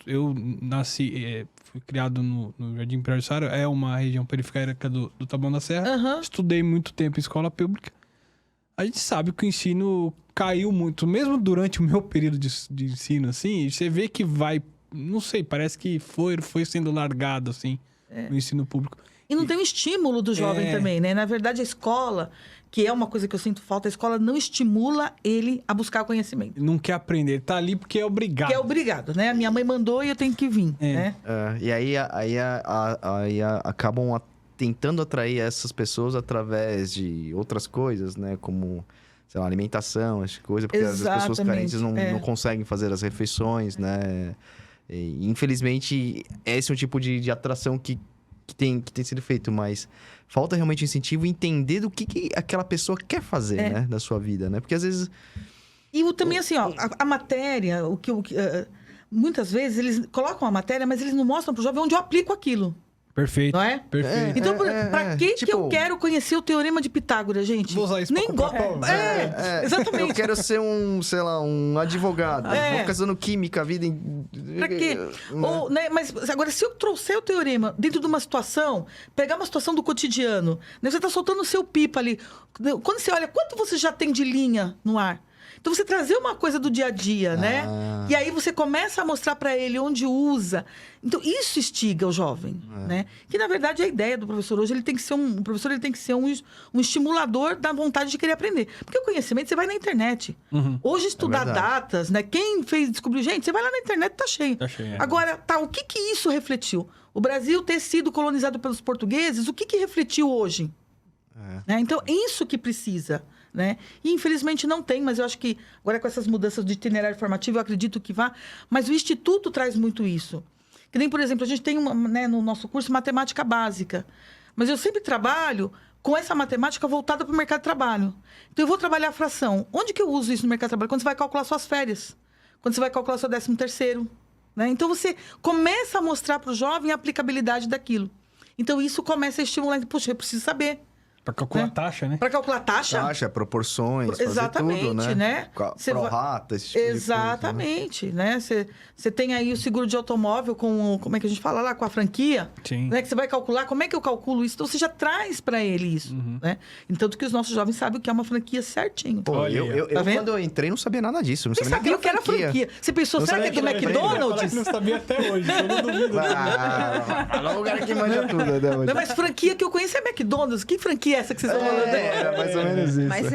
eu nasci... fui criado no Jardim Praiuçara, é uma região periférica do Taboão da Serra. Estudei muito tempo em escola pública. A gente sabe que o ensino caiu muito, mesmo durante o meu período de ensino, assim, você vê que vai, não sei, parece que foi sendo largado, assim, no ensino público. E não tem um estímulo do jovem também, né? Na verdade, a escola, que é uma coisa que eu sinto falta, a escola não estimula ele a buscar conhecimento. Não quer aprender, ele tá ali porque é obrigado. Que é obrigado, né? A minha mãe mandou e eu tenho que vir, né? E aí acabam tentando atrair essas pessoas através de outras coisas, né? Como, sei lá, alimentação, essas coisas. Porque as pessoas carentes não conseguem fazer as refeições, né? E, infelizmente, esse é um tipo de atração que tem sido feito, mas falta realmente incentivo e entender do que aquela pessoa quer fazer, né? Da sua vida, né? Porque às vezes... E também, assim, ó, a matéria, muitas vezes eles colocam a matéria, mas eles não mostram para o jovem onde eu aplico aquilo. Perfeito. Não é? Perfeito. Então, para que tipo, eu quero conhecer o Teorema de Pitágoras, gente? Vou usar isso pra comprar pão. Exatamente. Eu quero ser sei lá, um advogado. Vou ficar fazendo química a vida... Pra quê? Ou, né, mas agora, se eu trouxer o teorema dentro de uma situação, pegar uma situação do cotidiano, né, você tá soltando o seu pipa ali. Quando você olha, quanto você já tem de linha no ar? Então, você trazer uma coisa do dia a dia, né? E aí você começa a mostrar para ele onde usa. Então, isso instiga o jovem, né? Que, na verdade, a ideia do professor hoje, ele tem que ser o professor ele tem que ser um estimulador da vontade de querer aprender. Porque o conhecimento, você vai na internet. Hoje, estudar datas, né? Quem descobriu, gente, você vai lá na internet, tá cheio. Tá cheio, Agora, o que isso refletiu? O Brasil ter sido colonizado pelos portugueses, o que refletiu hoje? Né? Então, isso que precisa, né? E, infelizmente, não tem, mas eu acho que agora com essas mudanças de itinerário formativo, eu acredito que vá. Mas o Instituto traz muito isso. Que nem, por exemplo, a gente tem no nosso curso matemática básica. Mas eu sempre trabalho com essa matemática voltada para o mercado de trabalho. Então, eu vou trabalhar a fração. Onde que eu uso isso no mercado de trabalho? Quando você vai calcular suas férias. Quando você vai calcular seu 13º. Né? Então, você começa a mostrar para o jovem a aplicabilidade daquilo. Então, isso começa a estimular. Puxa, eu preciso saber. Pra calcular taxa, né? Para calcular taxa? Taxa, proporções, exatamente, fazer tudo, né? Prorata, esse tipo exatamente, de coisa, né? Você tem aí o seguro de automóvel com, como é que a gente fala lá, com a franquia. Sim. Né? Que você vai calcular, como é que eu calculo isso? Então, você já traz para ele isso, né? Então, que os nossos jovens sabem o que é uma franquia certinho. Pô, Olha eu tá vendo? quando eu entrei, não sabia nada disso. Não Você sabia o que era franquia. Você pensou, Não será que é do sabia que era McDonald's? Não sabia até hoje, eu não duvido. Fala o cara que manja tudo, né? Não, mas franquia que eu conheço é McDonald's. Que franquia é essa que vocês estão falando? É mais ou menos isso. Mas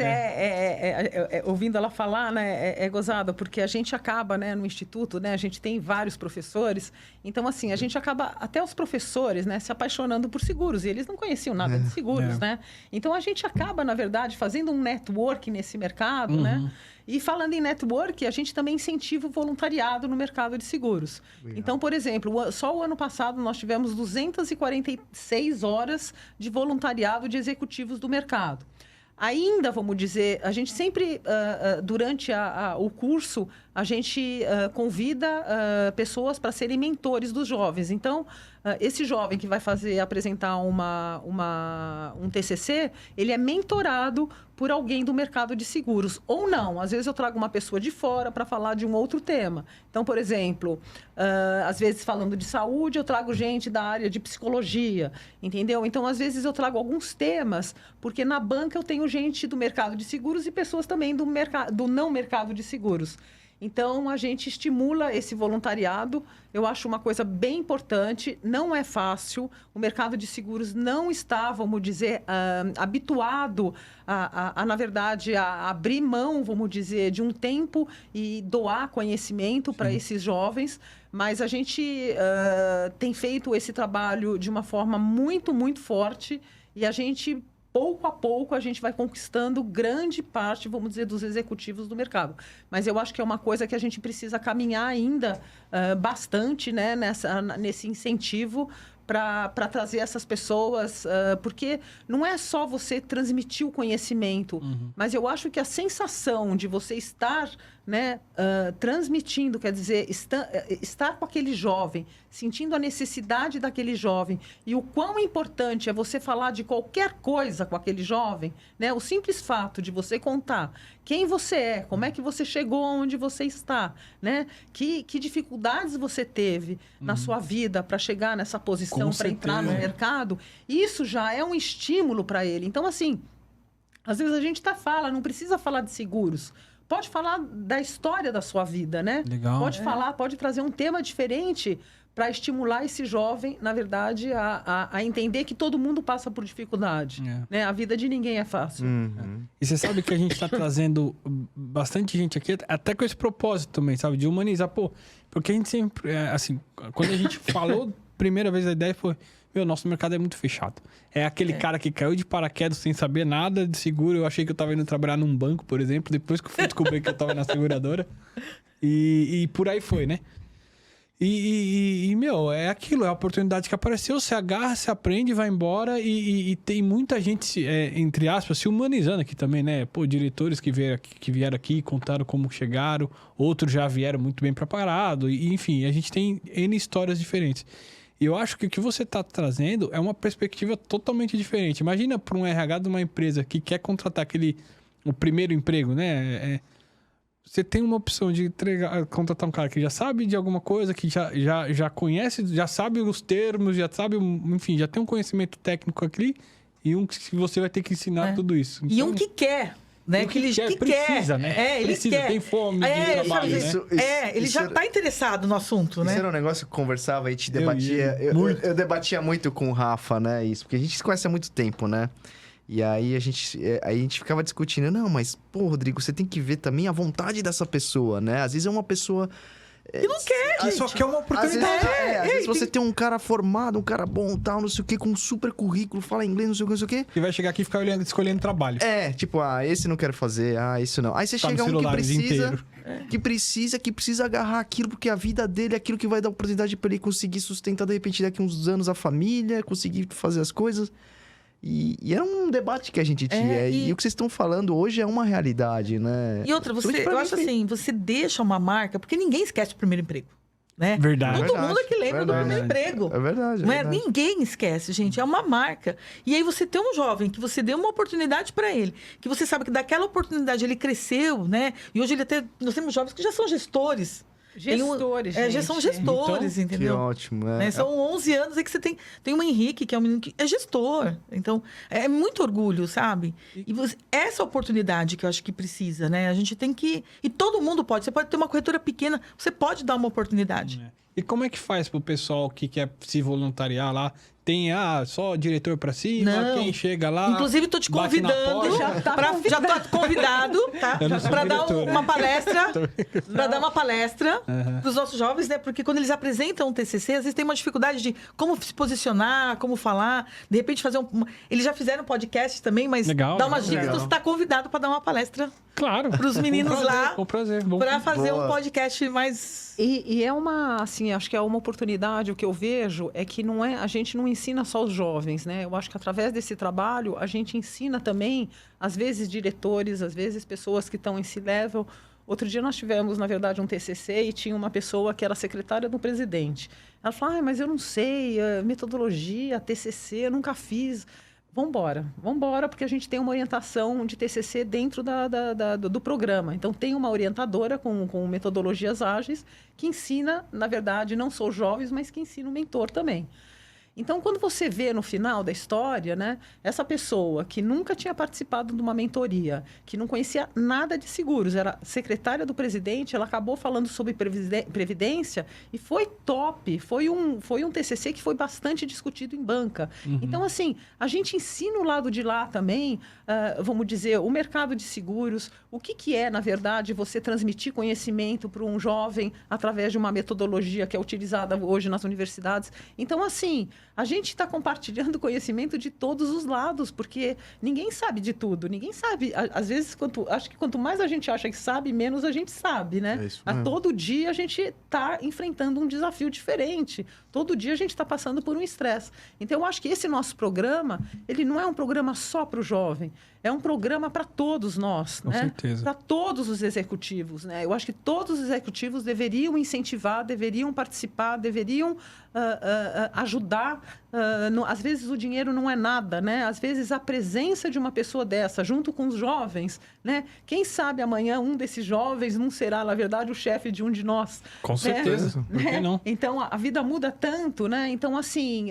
ouvindo ela falar, né, é gozado, porque a gente acaba, né, no Instituto, né, a gente tem vários professores, então, assim, a gente acaba, até os professores, né, se apaixonando por seguros, e eles não conheciam nada de seguros, né? Então, a gente acaba, na verdade, fazendo um network nesse mercado, né? E falando em network, a gente também incentiva o voluntariado no mercado de seguros. Legal. Então, por exemplo, só o ano passado nós tivemos 246 horas de voluntariado de executivos do mercado. Ainda, vamos dizer, a gente sempre, durante o curso, a gente convida pessoas para serem mentores dos jovens. Então, esse jovem que vai apresentar um TCC, ele é mentorado por alguém do mercado de seguros. Ou não, às vezes eu trago uma pessoa de fora para falar de um outro tema. Então, por exemplo, às vezes falando de saúde, eu trago gente da área de psicologia, entendeu? Então, às vezes eu trago alguns temas, porque na banca eu tenho gente do mercado de seguros e pessoas também do não mercado de seguros. Então, a gente estimula esse voluntariado. Eu acho uma coisa bem importante. Não é fácil. O mercado de seguros não está, vamos dizer, habituado na verdade, a abrir mão, vamos dizer, de um tempo e doar conhecimento para esses jovens. Mas a gente tem feito esse trabalho de uma forma muito, muito forte. E a gente... pouco a pouco, a gente vai conquistando grande parte, vamos dizer, dos executivos do mercado. Mas eu acho que é uma coisa que a gente precisa caminhar ainda bastante, né, nesse incentivo para trazer essas pessoas, porque não é só você transmitir o conhecimento, mas eu acho que a sensação de você estar, né, transmitindo, quer dizer, estar com aquele jovem, sentindo a necessidade daquele jovem e o quão importante é você falar de qualquer coisa com aquele jovem, né? O simples fato de você contar quem você é, como é que você chegou onde você está, né? Que dificuldades você teve na sua vida para chegar nessa posição, para entrar no mercado, isso já é um estímulo para ele. Então, assim, às vezes a gente fala, não precisa falar de seguros. Pode falar da história da sua vida, né? Legal. Pode falar, pode trazer um tema diferente para estimular esse jovem, na verdade, a entender que todo mundo passa por dificuldade. Né? A vida de ninguém é fácil. E você sabe que a gente está trazendo bastante gente aqui, até com esse propósito também, sabe? De humanizar. Pô, porque a gente sempre, assim, quando a gente falou, primeira vez a ideia foi... nosso mercado é muito fechado. É aquele cara que caiu de paraquedas sem saber nada de seguro. Eu achei que eu estava indo trabalhar num banco, por exemplo, depois que eu fui descobrir que eu estava na seguradora. E por aí foi, né? Meu, é aquilo, é a oportunidade que apareceu, você agarra, você aprende, vai embora e tem muita gente, entre aspas, se humanizando aqui também, né? Pô, diretores que vieram aqui, contaram como chegaram, outros já vieram muito bem preparados, e enfim, a gente tem N histórias diferentes. E eu acho que o que você está trazendo é uma perspectiva totalmente diferente. Imagina para um RH de uma empresa que quer contratar o primeiro emprego, né? Você tem uma opção de contratar um cara que já sabe de alguma coisa, que já conhece, já sabe os termos, já sabe, enfim, já tem um conhecimento técnico aqui, e um que você vai ter que ensinar tudo isso. Então, e um que quer, né? Que ele precisa, né? Ele precisa, quer. tem fome de trabalho, né? Ele já está interessado no assunto, né? Isso era um negócio que conversava, a gente debatia. Eu debatia muito com o Rafa, né? Isso, porque a gente se conhece há muito tempo, né? E aí a gente ficava discutindo, não, mas, pô, Rodrigo, você tem que ver também a vontade dessa pessoa, né? Às vezes é uma pessoa... que não quer, gente. Só quer uma oportunidade. Às vezes você tem um cara formado, um cara bom, tal, não sei o quê, com um super currículo, fala inglês, não sei o que, não sei o quê. Que vai chegar aqui e ficar escolhendo trabalho. Tipo, esse não quero fazer, isso não. Aí você chega um que precisa agarrar aquilo, porque a vida dele é aquilo que vai dar oportunidade pra ele conseguir sustentar, de repente, daqui uns anos a família, conseguir fazer as coisas... E é um debate que a gente tinha. E o que vocês estão falando hoje é uma realidade, né? E outra, eu acho assim, você deixa uma marca... Porque ninguém esquece o primeiro emprego, né? Verdade. Todo mundo que lembra do primeiro emprego. É verdade. Não é? Ninguém esquece, gente. É uma marca. E aí você tem um jovem que você deu uma oportunidade para ele. Que você sabe que daquela oportunidade ele cresceu, né? E hoje nós temos jovens que já são gestores. Gestores, gente. Já são gestores, Então, entendeu? Que ótimo, né? São 11 anos aí que você tem o Henrique, que é um menino que é gestor. Então, é muito orgulho, sabe? E essa oportunidade que eu acho que precisa, né? A gente tem que... E todo mundo pode. Você pode ter uma corretora pequena, você pode dar uma oportunidade. E como é que faz pro pessoal que quer se voluntariar lá? Tem só diretor para cima, quem chega lá... Inclusive, tô te convidando. Já tô convidado, tá? Para dar uma palestra. Para dar uma palestra pros nossos jovens, né? Porque quando eles apresentam um TCC, às vezes tem uma dificuldade de como se posicionar, como falar. De repente, fazer Eles já fizeram podcast também, mas dá umas dicas. Então, você tá convidado para dar uma palestra. Claro. Pros meninos lá. Com prazer. Para fazer um podcast mais... E é uma, assim, acho que é uma oportunidade. O que eu vejo é que a gente não ensina só os jovens, né? Eu acho que através desse trabalho a gente ensina também, às vezes diretores, às vezes pessoas que estão em C-level. Outro dia nós tivemos, na verdade, um TCC e tinha uma pessoa que era secretária do presidente. Ela falou, mas eu não sei, metodologia, TCC, eu nunca fiz. Vamos embora, porque a gente tem uma orientação de TCC dentro do programa. Então, tem uma orientadora com metodologias ágeis que ensina, na verdade, não só os jovens, mas que ensina o mentor também. Então, quando você vê no final da história, né, essa pessoa que nunca tinha participado de uma mentoria, que não conhecia nada de seguros, era secretária do presidente, ela acabou falando sobre previdência e foi top, foi um TCC que foi bastante discutido em banca. Então, assim, a gente ensina o lado de lá também, vamos dizer, o mercado de seguros, o que é, na verdade, você transmitir conhecimento para um jovem através de uma metodologia que é utilizada hoje nas universidades. Então, assim, a gente está compartilhando conhecimento de todos os lados, porque ninguém sabe de tudo, ninguém sabe. Às vezes, acho que quanto mais a gente acha que sabe, menos a gente sabe, né? A todo dia a gente está enfrentando um desafio diferente. Todo dia a gente está passando por um estresse. Então, eu acho que esse nosso programa, ele não é um programa só para o jovem, é um programa para todos nós, Com certeza. Para todos os executivos, né? Eu acho que todos os executivos deveriam incentivar, deveriam participar, deveriam ajudar. Às vezes o dinheiro não é nada, né? Às vezes a presença de uma pessoa dessa, junto com os jovens, né? Quem sabe amanhã um desses jovens não será, na verdade, o chefe de um de nós. Com certeza. Por que não? Então, a vida muda tanto, né? Então, assim,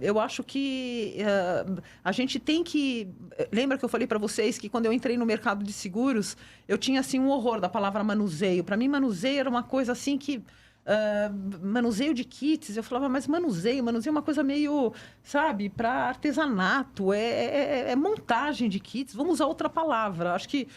eu acho que a gente tem que... Lembra que eu falei para vocês que quando eu entrei no mercado de seguros, eu tinha, assim, um horror da palavra manuseio. Para mim, manuseio era uma coisa, assim, que... manuseio de kits, eu falava, mas manuseio é uma coisa meio, sabe, para artesanato, é montagem de kits, vamos usar outra palavra. Acho que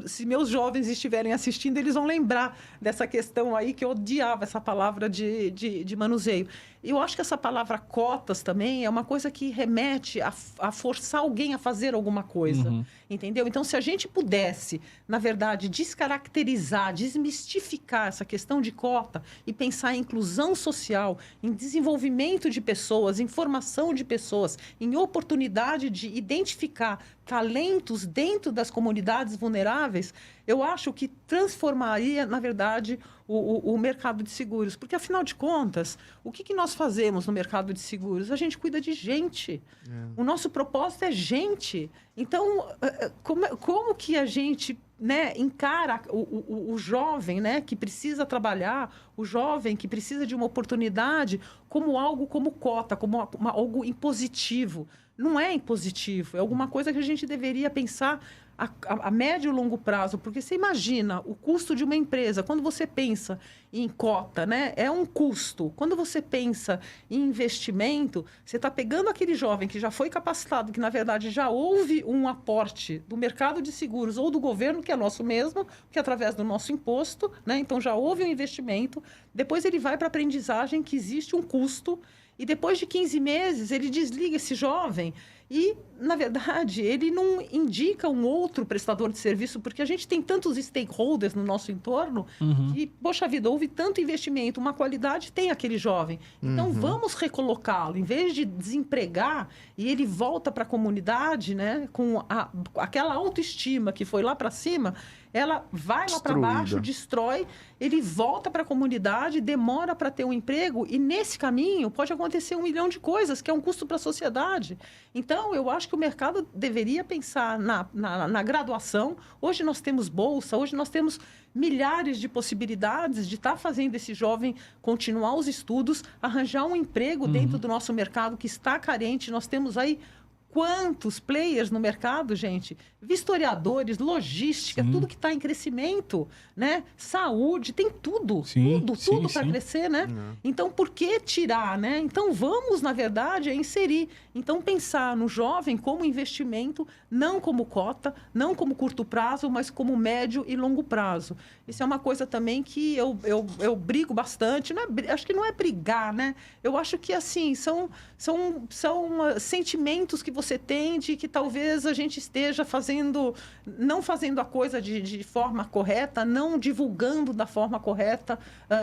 se meus jovens estiverem assistindo, eles vão lembrar dessa questão aí, que eu odiava essa palavra de manuseio. Eu acho que essa palavra cotas também é uma coisa que remete a forçar alguém a fazer alguma coisa, entendeu? Então, se a gente pudesse, na verdade, descaracterizar, desmistificar essa questão de cota e pensar em inclusão social, em desenvolvimento de pessoas, em formação de pessoas, em oportunidade de identificar talentos dentro das comunidades vulneráveis, eu acho que transformaria, na verdade, o mercado de seguros. Porque, afinal de contas, o que nós fazemos no mercado de seguros? A gente cuida de gente. O nosso propósito é gente. Então, como que a gente, né, encara o jovem, né, que precisa trabalhar, o jovem que precisa de uma oportunidade como algo como cota, como algo impositivo? Não é impositivo, é alguma coisa que a gente deveria pensar a médio e longo prazo, porque você imagina o custo de uma empresa, quando você pensa em cota, né, é um custo. Quando você pensa em investimento, você está pegando aquele jovem que já foi capacitado, que na verdade já houve um aporte do mercado de seguros ou do governo, que é nosso mesmo, que é através do nosso imposto, né, então já houve um investimento, depois ele vai para a aprendizagem, que existe um custo, e depois de 15 meses ele desliga esse jovem e, na verdade, ele não indica um outro prestador de serviço, porque a gente tem tantos stakeholders no nosso entorno que, poxa vida, houve tanto investimento, uma qualidade tem aquele jovem. Então, vamos recolocá-lo. Em vez de desempregar e ele volta para a comunidade, né, com aquela autoestima que foi lá para cima, ela vai lá para baixo, destrói, ele volta para a comunidade, demora para ter um emprego e, nesse caminho, pode acontecer 1 milhão de coisas, que é um custo para a sociedade. Então, eu acho que o mercado deveria pensar na graduação. Hoje nós temos bolsa, hoje nós temos milhares de possibilidades de estar fazendo esse jovem continuar os estudos, arranjar um emprego dentro do nosso mercado que está carente. Nós temos aí quantos players no mercado, gente? Vistoriadores, logística, tudo que está em crescimento, né? Saúde, tem tudo, tudo para crescer, né? Então, por que tirar, né? Então, vamos, na verdade, inserir. Então, pensar no jovem como investimento, não como cota, não como curto prazo, mas como médio e longo prazo. Isso é uma coisa também que eu brigo bastante. Acho que não é brigar, né? Eu acho que, assim, são sentimentos que você tem de que talvez a gente esteja não fazendo a coisa de forma correta, não divulgando da forma correta,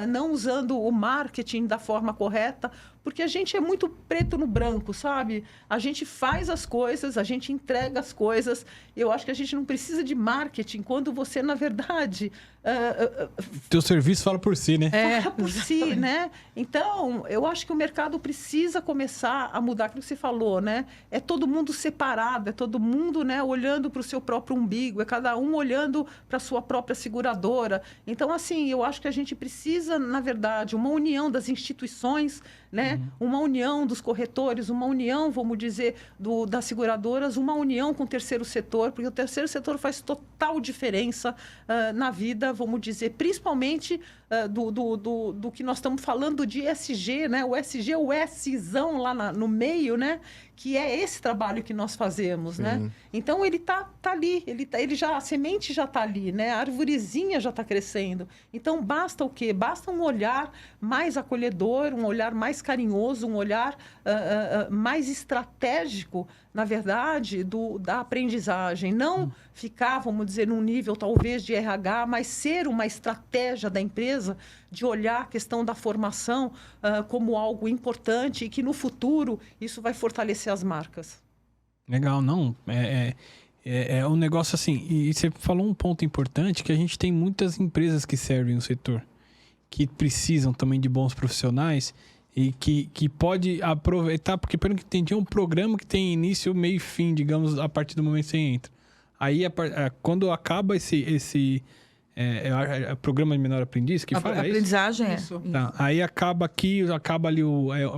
não usando o marketing da forma correta, porque a gente é muito preto no branco, sabe? A gente faz as coisas, a gente entrega as coisas. Eu acho que a gente não precisa de marketing quando você, na verdade... Teu serviço fala por si, né? Fala por si, né? Então, eu acho que o mercado precisa começar a mudar aquilo que você falou, né? É todo mundo separado, é todo mundo, né, olhando para o seu próprio umbigo, é cada um olhando para a sua própria seguradora. Então, assim, eu acho que a gente precisa, na verdade, uma união das instituições, né? Uma união dos corretores, uma união, vamos dizer, das seguradoras, uma união com o terceiro setor, porque o terceiro setor faz total diferença na vida, vamos dizer, principalmente do que nós estamos falando de ESG, né? O ESG é o Szão lá no meio, né? Que é esse trabalho que nós fazemos, né? Então, ele tá ali, a semente já está ali, né? A arvorezinha já está crescendo. Então, basta o quê? Basta um olhar mais acolhedor, um olhar mais carinhoso, um olhar mais estratégico, na verdade, da aprendizagem. Não ficar, vamos dizer, num nível talvez de RH, mas ser uma estratégia da empresa de olhar a questão da formação como algo importante e que no futuro isso vai fortalecer as marcas. Legal, não. É um negócio assim. E você falou um ponto importante, que a gente tem muitas empresas que servem o setor, que precisam também de bons profissionais e que pode aproveitar, porque pelo que entendi, é um programa que tem início, meio e fim, digamos, a partir do momento que você entra. Aí, quando acaba esse programa de menor aprendiz, que fala aprendizagem isso? Tá. Aí acaba ali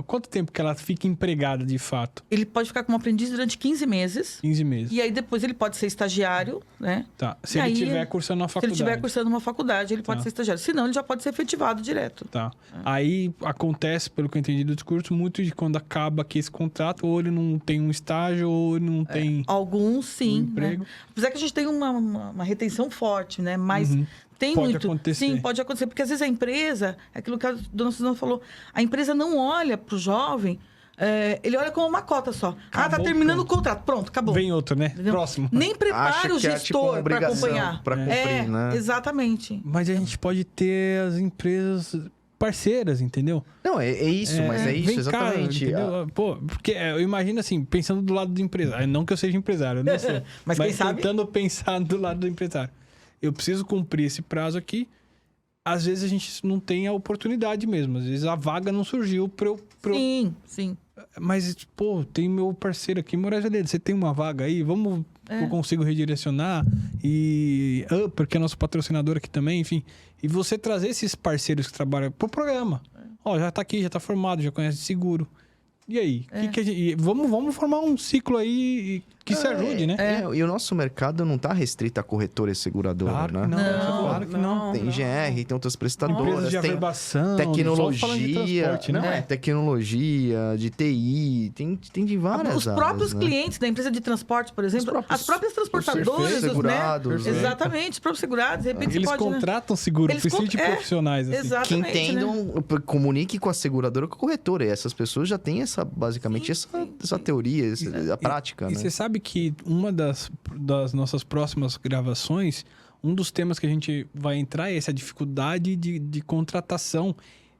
quanto tempo que ela fica empregada de fato? Ele pode ficar como aprendiz durante 15 meses. 15 meses. E aí depois ele pode ser estagiário, né? Tá. Se ele estiver cursando uma faculdade. Se ele estiver cursando uma faculdade, ele pode ser estagiário. Senão, ele já pode ser efetivado direto. Tá. Aí acontece, pelo que eu entendi do discurso, muito de quando acaba aqui esse contrato, ou ele não tem um estágio, ou ele não tem... Alguns, sim. Um emprego. Né? Apesar que a gente tem uma retenção forte, né? Mas... Pode acontecer. Sim, pode acontecer. Porque às vezes a empresa, aquilo que a dona Suzana falou, a empresa não olha para o jovem, ele olha como uma cota só. Tá terminando o contrato, pronto, acabou. Vem outro, né? Entendeu? Próximo. Nem prepara o gestor tipo para acompanhar. Para cumprir, né? Exatamente. Mas a gente pode ter as empresas parceiras, entendeu? Não, é isso, mas é isso, vem cá, exatamente. entendeu? Pô, porque eu imagino assim, pensando do lado do empresário. Não que eu seja empresário, eu não sou. Mas quem sabe? Tentando pensar do lado do empresário. Eu preciso cumprir esse prazo aqui. Às vezes a gente não tem a oportunidade mesmo. Às vezes a vaga não surgiu pra eu... Sim. Mas, pô, tem meu parceiro aqui, Moraes Veleda, você tem uma vaga aí? Vamos... Eu consigo redirecionar e porque é nosso patrocinador aqui também, enfim. E você trazer esses parceiros que trabalham pro programa. Ó, já tá aqui, já tá formado, já conhece seguro. E aí? Vamos formar um ciclo aí que se ajude, né? E o nosso mercado não tá restrito a corretora e seguradora, Claro né? que não, claro que não. Tem GR, tem outras prestadoras, Empresas de tem averbação, só falando de tecnologia, transporte, né? tecnologia, de TI, tem de várias Os próprios áreas, né? clientes da empresa de transporte, por exemplo, as próprias os transportadoras, segurados, né? né? Exatamente, os próprios segurados, de repente Eles você pode, contratam seguro, Eles precisa de profissionais. Assim. Que Exatamente, né? entendam, comunique com a seguradora, com a corretora. E essas pessoas já têm basicamente essa teoria, a prática, E né? você sabe que uma das nossas próximas gravações, um dos temas que a gente vai entrar é essa dificuldade de contratação.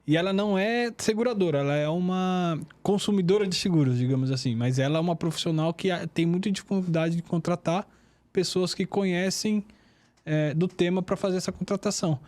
E ela não é seguradora, ela é uma consumidora de seguros, digamos assim. Mas ela é uma profissional que tem muita dificuldade de contratar pessoas que conhecem do tema para fazer essa contratação.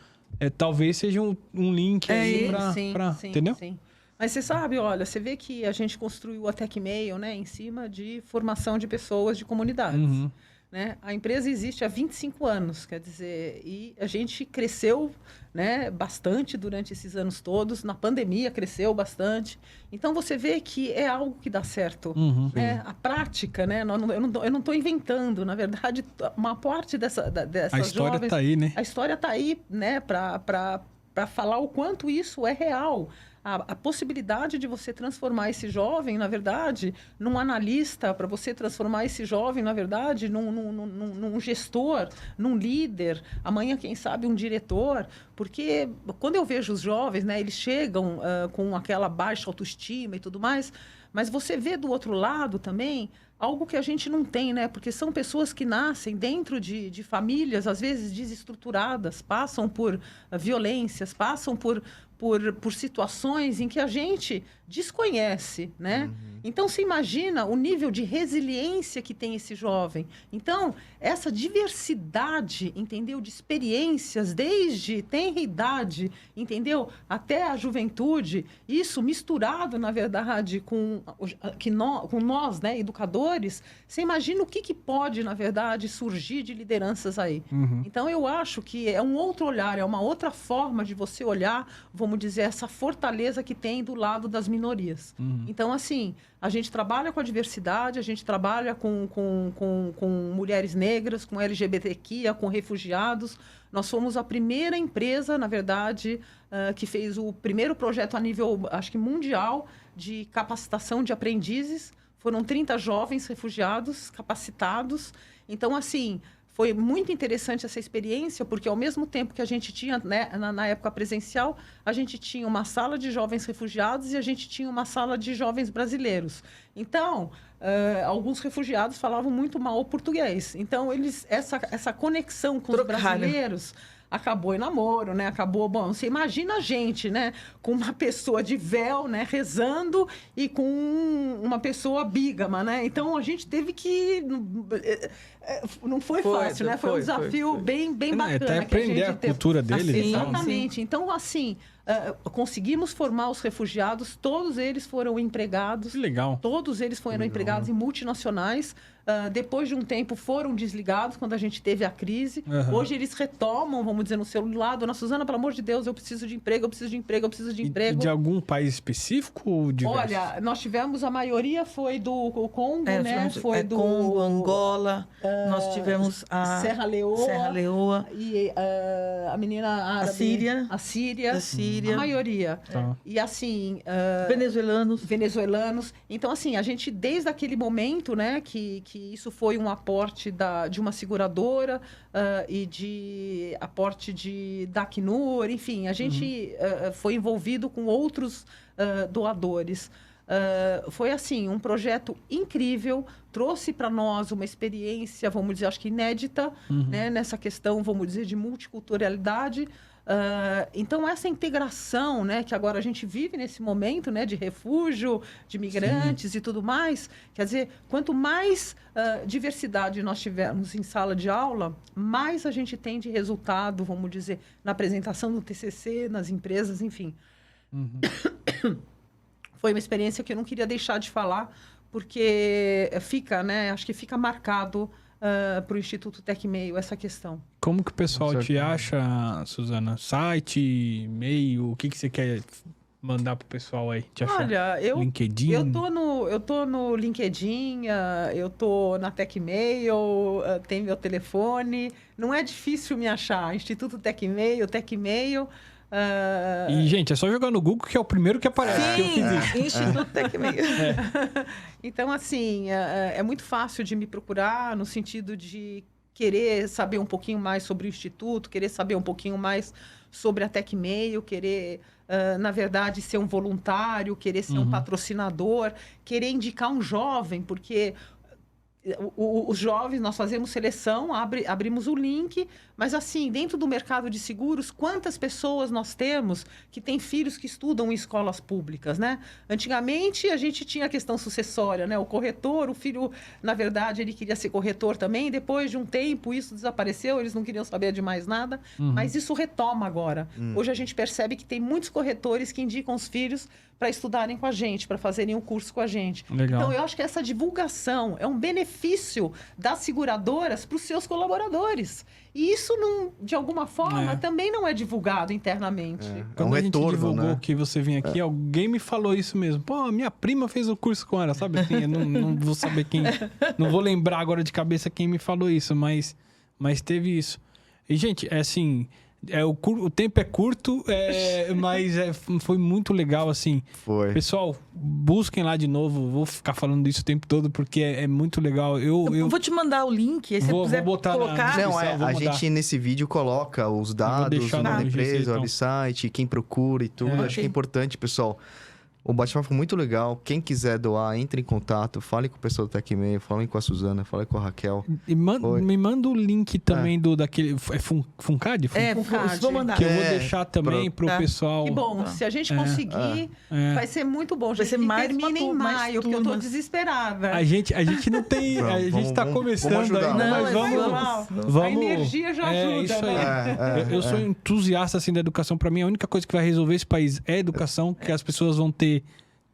Talvez seja um link aí para... Entendeu? Sim. Mas você sabe, olha, você vê que a gente construiu a TecMail, né, em cima de formação de pessoas de comunidades. Uhum. Né? A empresa existe há 25 anos, quer dizer, e a gente cresceu, né, bastante durante esses anos todos. Na pandemia cresceu bastante. Então você vê que é algo que dá certo. Uhum. Né? A prática, né? Eu não estou inventando. Na verdade, uma parte dessas A história jovens, está aí, né? A história está aí, né, para falar o quanto isso é real. A possibilidade de você transformar esse jovem, na verdade, num analista, para você transformar esse jovem, na verdade, num gestor, num líder, amanhã, quem sabe, um diretor. Porque quando eu vejo os jovens, né, eles chegam com aquela baixa autoestima e tudo mais, mas você vê do outro lado também algo que a gente não tem, né? Porque são pessoas que nascem dentro de famílias, às vezes, desestruturadas, passam por violências, passam por situações em que a gente desconhece, né? Então, se imagina o nível de resiliência que tem esse jovem. Então, essa diversidade, entendeu? De experiências, desde tenra idade, entendeu? Até a juventude, isso misturado, na verdade, com nós, né, educadores, você imagina o que pode, na verdade, surgir de lideranças aí. Uhum. Então, eu acho que é um outro olhar, é uma outra forma de você olhar, vamos dizer, essa fortaleza que tem do lado das minorias. Uhum. Então, assim, a gente trabalha com a diversidade, a gente trabalha com mulheres negras, com LGBTQIA, com refugiados. Nós fomos a primeira empresa, na verdade, que fez o primeiro projeto a nível, acho que mundial, de capacitação de aprendizes. Foram 30 jovens refugiados capacitados. Então, assim, foi muito interessante essa experiência, porque ao mesmo tempo que a gente tinha, né, na época presencial, a gente tinha uma sala de jovens refugiados e a gente tinha uma sala de jovens brasileiros. Então, alguns refugiados falavam muito mal o português. Então, essa conexão com os brasileiros acabou em namoro, né? Acabou, bom, você imagina a gente, né? Com uma pessoa de véu, né? Rezando e com uma pessoa bígama, né? Então, a gente teve que... Não foi fácil, né? Foi um desafio bem bacana. Até aprender a cultura deles. Assim, exatamente. Então, assim... conseguimos formar os refugiados, todos eles foram empregados. Que legal. Todos eles foram empregados em multinacionais. Depois de um tempo foram desligados quando a gente teve a crise. Uhum. Hoje eles retomam, vamos dizer, no seu lado. Dona Suzana, pelo amor de Deus, eu preciso de emprego, eu preciso de emprego, eu preciso de emprego. E de algum país específico ou diversos? Olha, nós tivemos, a maioria foi do Congo, né? Foi do Congo, Angola, nós tivemos a Serra Leoa e a menina árabe, a Síria, da Síria, a maioria. Tá. E assim, venezuelanos. Então, assim, a gente desde aquele momento, né, que isso foi um aporte de uma seguradora e de aporte da Acnur, enfim, a gente foi envolvido com outros doadores. Foi assim, um projeto incrível, trouxe para nós uma experiência, vamos dizer, acho que inédita, né, nessa questão, vamos dizer, de multiculturalidade. Então, essa integração, né, que agora a gente vive nesse momento, né, de refúgio, de migrantes e tudo mais, quer dizer, quanto mais diversidade nós tivermos em sala de aula, mais a gente tem de resultado, vamos dizer, na apresentação do TCC, nas empresas, enfim. Foi uma experiência que eu não queria deixar de falar, porque fica, né, acho que fica marcado para o Instituto Tecmeio essa questão. Como que o pessoal te acha, Suzana? Site, e-mail, o que você quer mandar pro pessoal aí te achar? Olha, LinkedIn? eu tô no LinkedIn, eu tô na Tecmeio, tem meu telefone. Não é difícil me achar. Instituto Tecmeio. E, gente, é só jogar no Google que é o primeiro que aparece. Sim, Que eu fiz isso. Instituto Tecmeio. Então, assim, é muito fácil de me procurar no sentido de querer saber um pouquinho mais sobre o Instituto, querer saber um pouquinho mais sobre a Tecmeio, querer, na verdade, ser um voluntário, querer ser um patrocinador, querer indicar um jovem, porque os jovens, nós fazemos seleção, abrimos o link, mas assim, dentro do mercado de seguros, quantas pessoas nós temos que têm filhos que estudam em escolas públicas, né? Antigamente, a gente tinha a questão sucessória, né? O corretor, o filho, na verdade, ele queria ser corretor também, depois de um tempo isso desapareceu, eles não queriam saber de mais nada, mas isso retoma agora. Hoje a gente percebe que tem muitos corretores que indicam os filhos para estudarem com a gente, para fazerem um curso com a gente. Legal. Então, eu acho que essa divulgação é um benefício das seguradoras para os seus colaboradores. E isso, não, de alguma forma, também não é divulgado internamente. Quando a gente retorno, divulgou né? que você vinha aqui, alguém me falou isso mesmo. Pô, minha prima fez o curso com ela, sabe? Assim, eu não vou saber quem... Não vou lembrar agora de cabeça quem me falou isso, mas teve isso. E, gente, é assim... O tempo é curto, mas foi muito legal, assim. Foi. Pessoal, busquem lá de novo. Vou ficar falando isso o tempo todo, porque é muito legal. Eu vou te mandar o link, aí se você quiser botar na colocar... descrição. Não, vou a mandar. gente nesse vídeo coloca os vou dados, deixar o nome da no GC, empresa, o então. website, quem procura e tudo. Acho que é importante, pessoal. O bate-papo foi muito legal. Quem quiser doar, entre em contato. Fale com o pessoal do Tecmeio, fale com a Suzana, fale com a Raquel. E me manda o link também daquele... É Funcad? Funcad. Vou mandar. Que eu vou deixar também pro pessoal. Que bom, se a gente conseguir, vai ser muito bom. Vai ser gente mais termina em mais maio, porque eu tô turmas. desesperada. A gente não tem... a gente tá começando ajudar. ainda, Não, mas vamos... A energia já ajuda, isso aí. né? Eu sou entusiasta assim, da educação. Para mim, a única coisa que vai resolver esse país é a educação, que as pessoas vão ter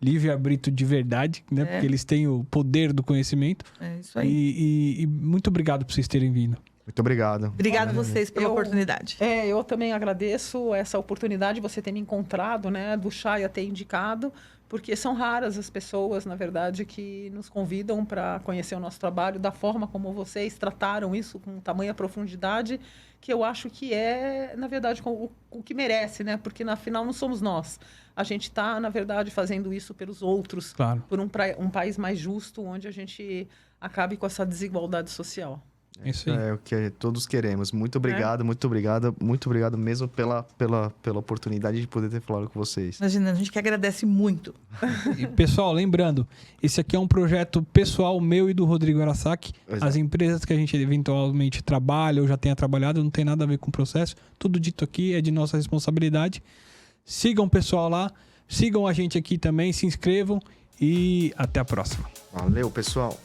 livre-arbítrio de verdade, né? Porque eles têm o poder do conhecimento. É isso aí. E muito obrigado por vocês terem vindo. Muito obrigado. Obrigada a vocês pela oportunidade. Eu também agradeço essa oportunidade de você ter me encontrado, né? Do Chay ter indicado, porque são raras as pessoas, na verdade, que nos convidam para conhecer o nosso trabalho da forma como vocês trataram isso com tamanha profundidade, que eu acho que é, na verdade, o que merece, né? Porque, na final, não somos nós. A gente está, na verdade, fazendo isso pelos outros, Claro. por um país mais justo, onde a gente acabe com essa desigualdade social. É isso aí. É o que todos queremos. Muito obrigado, muito obrigado mesmo pela oportunidade de poder ter falado com vocês. Imagina, a gente que agradece muito. E, pessoal, lembrando, esse aqui é um projeto pessoal meu e do Rodrigo Arasaki. Exato. As empresas que a gente eventualmente trabalha ou já tenha trabalhado não tem nada a ver com o processo. Tudo dito aqui é de nossa responsabilidade. Sigam o pessoal lá, sigam a gente aqui também, se inscrevam e até a próxima. Valeu, pessoal.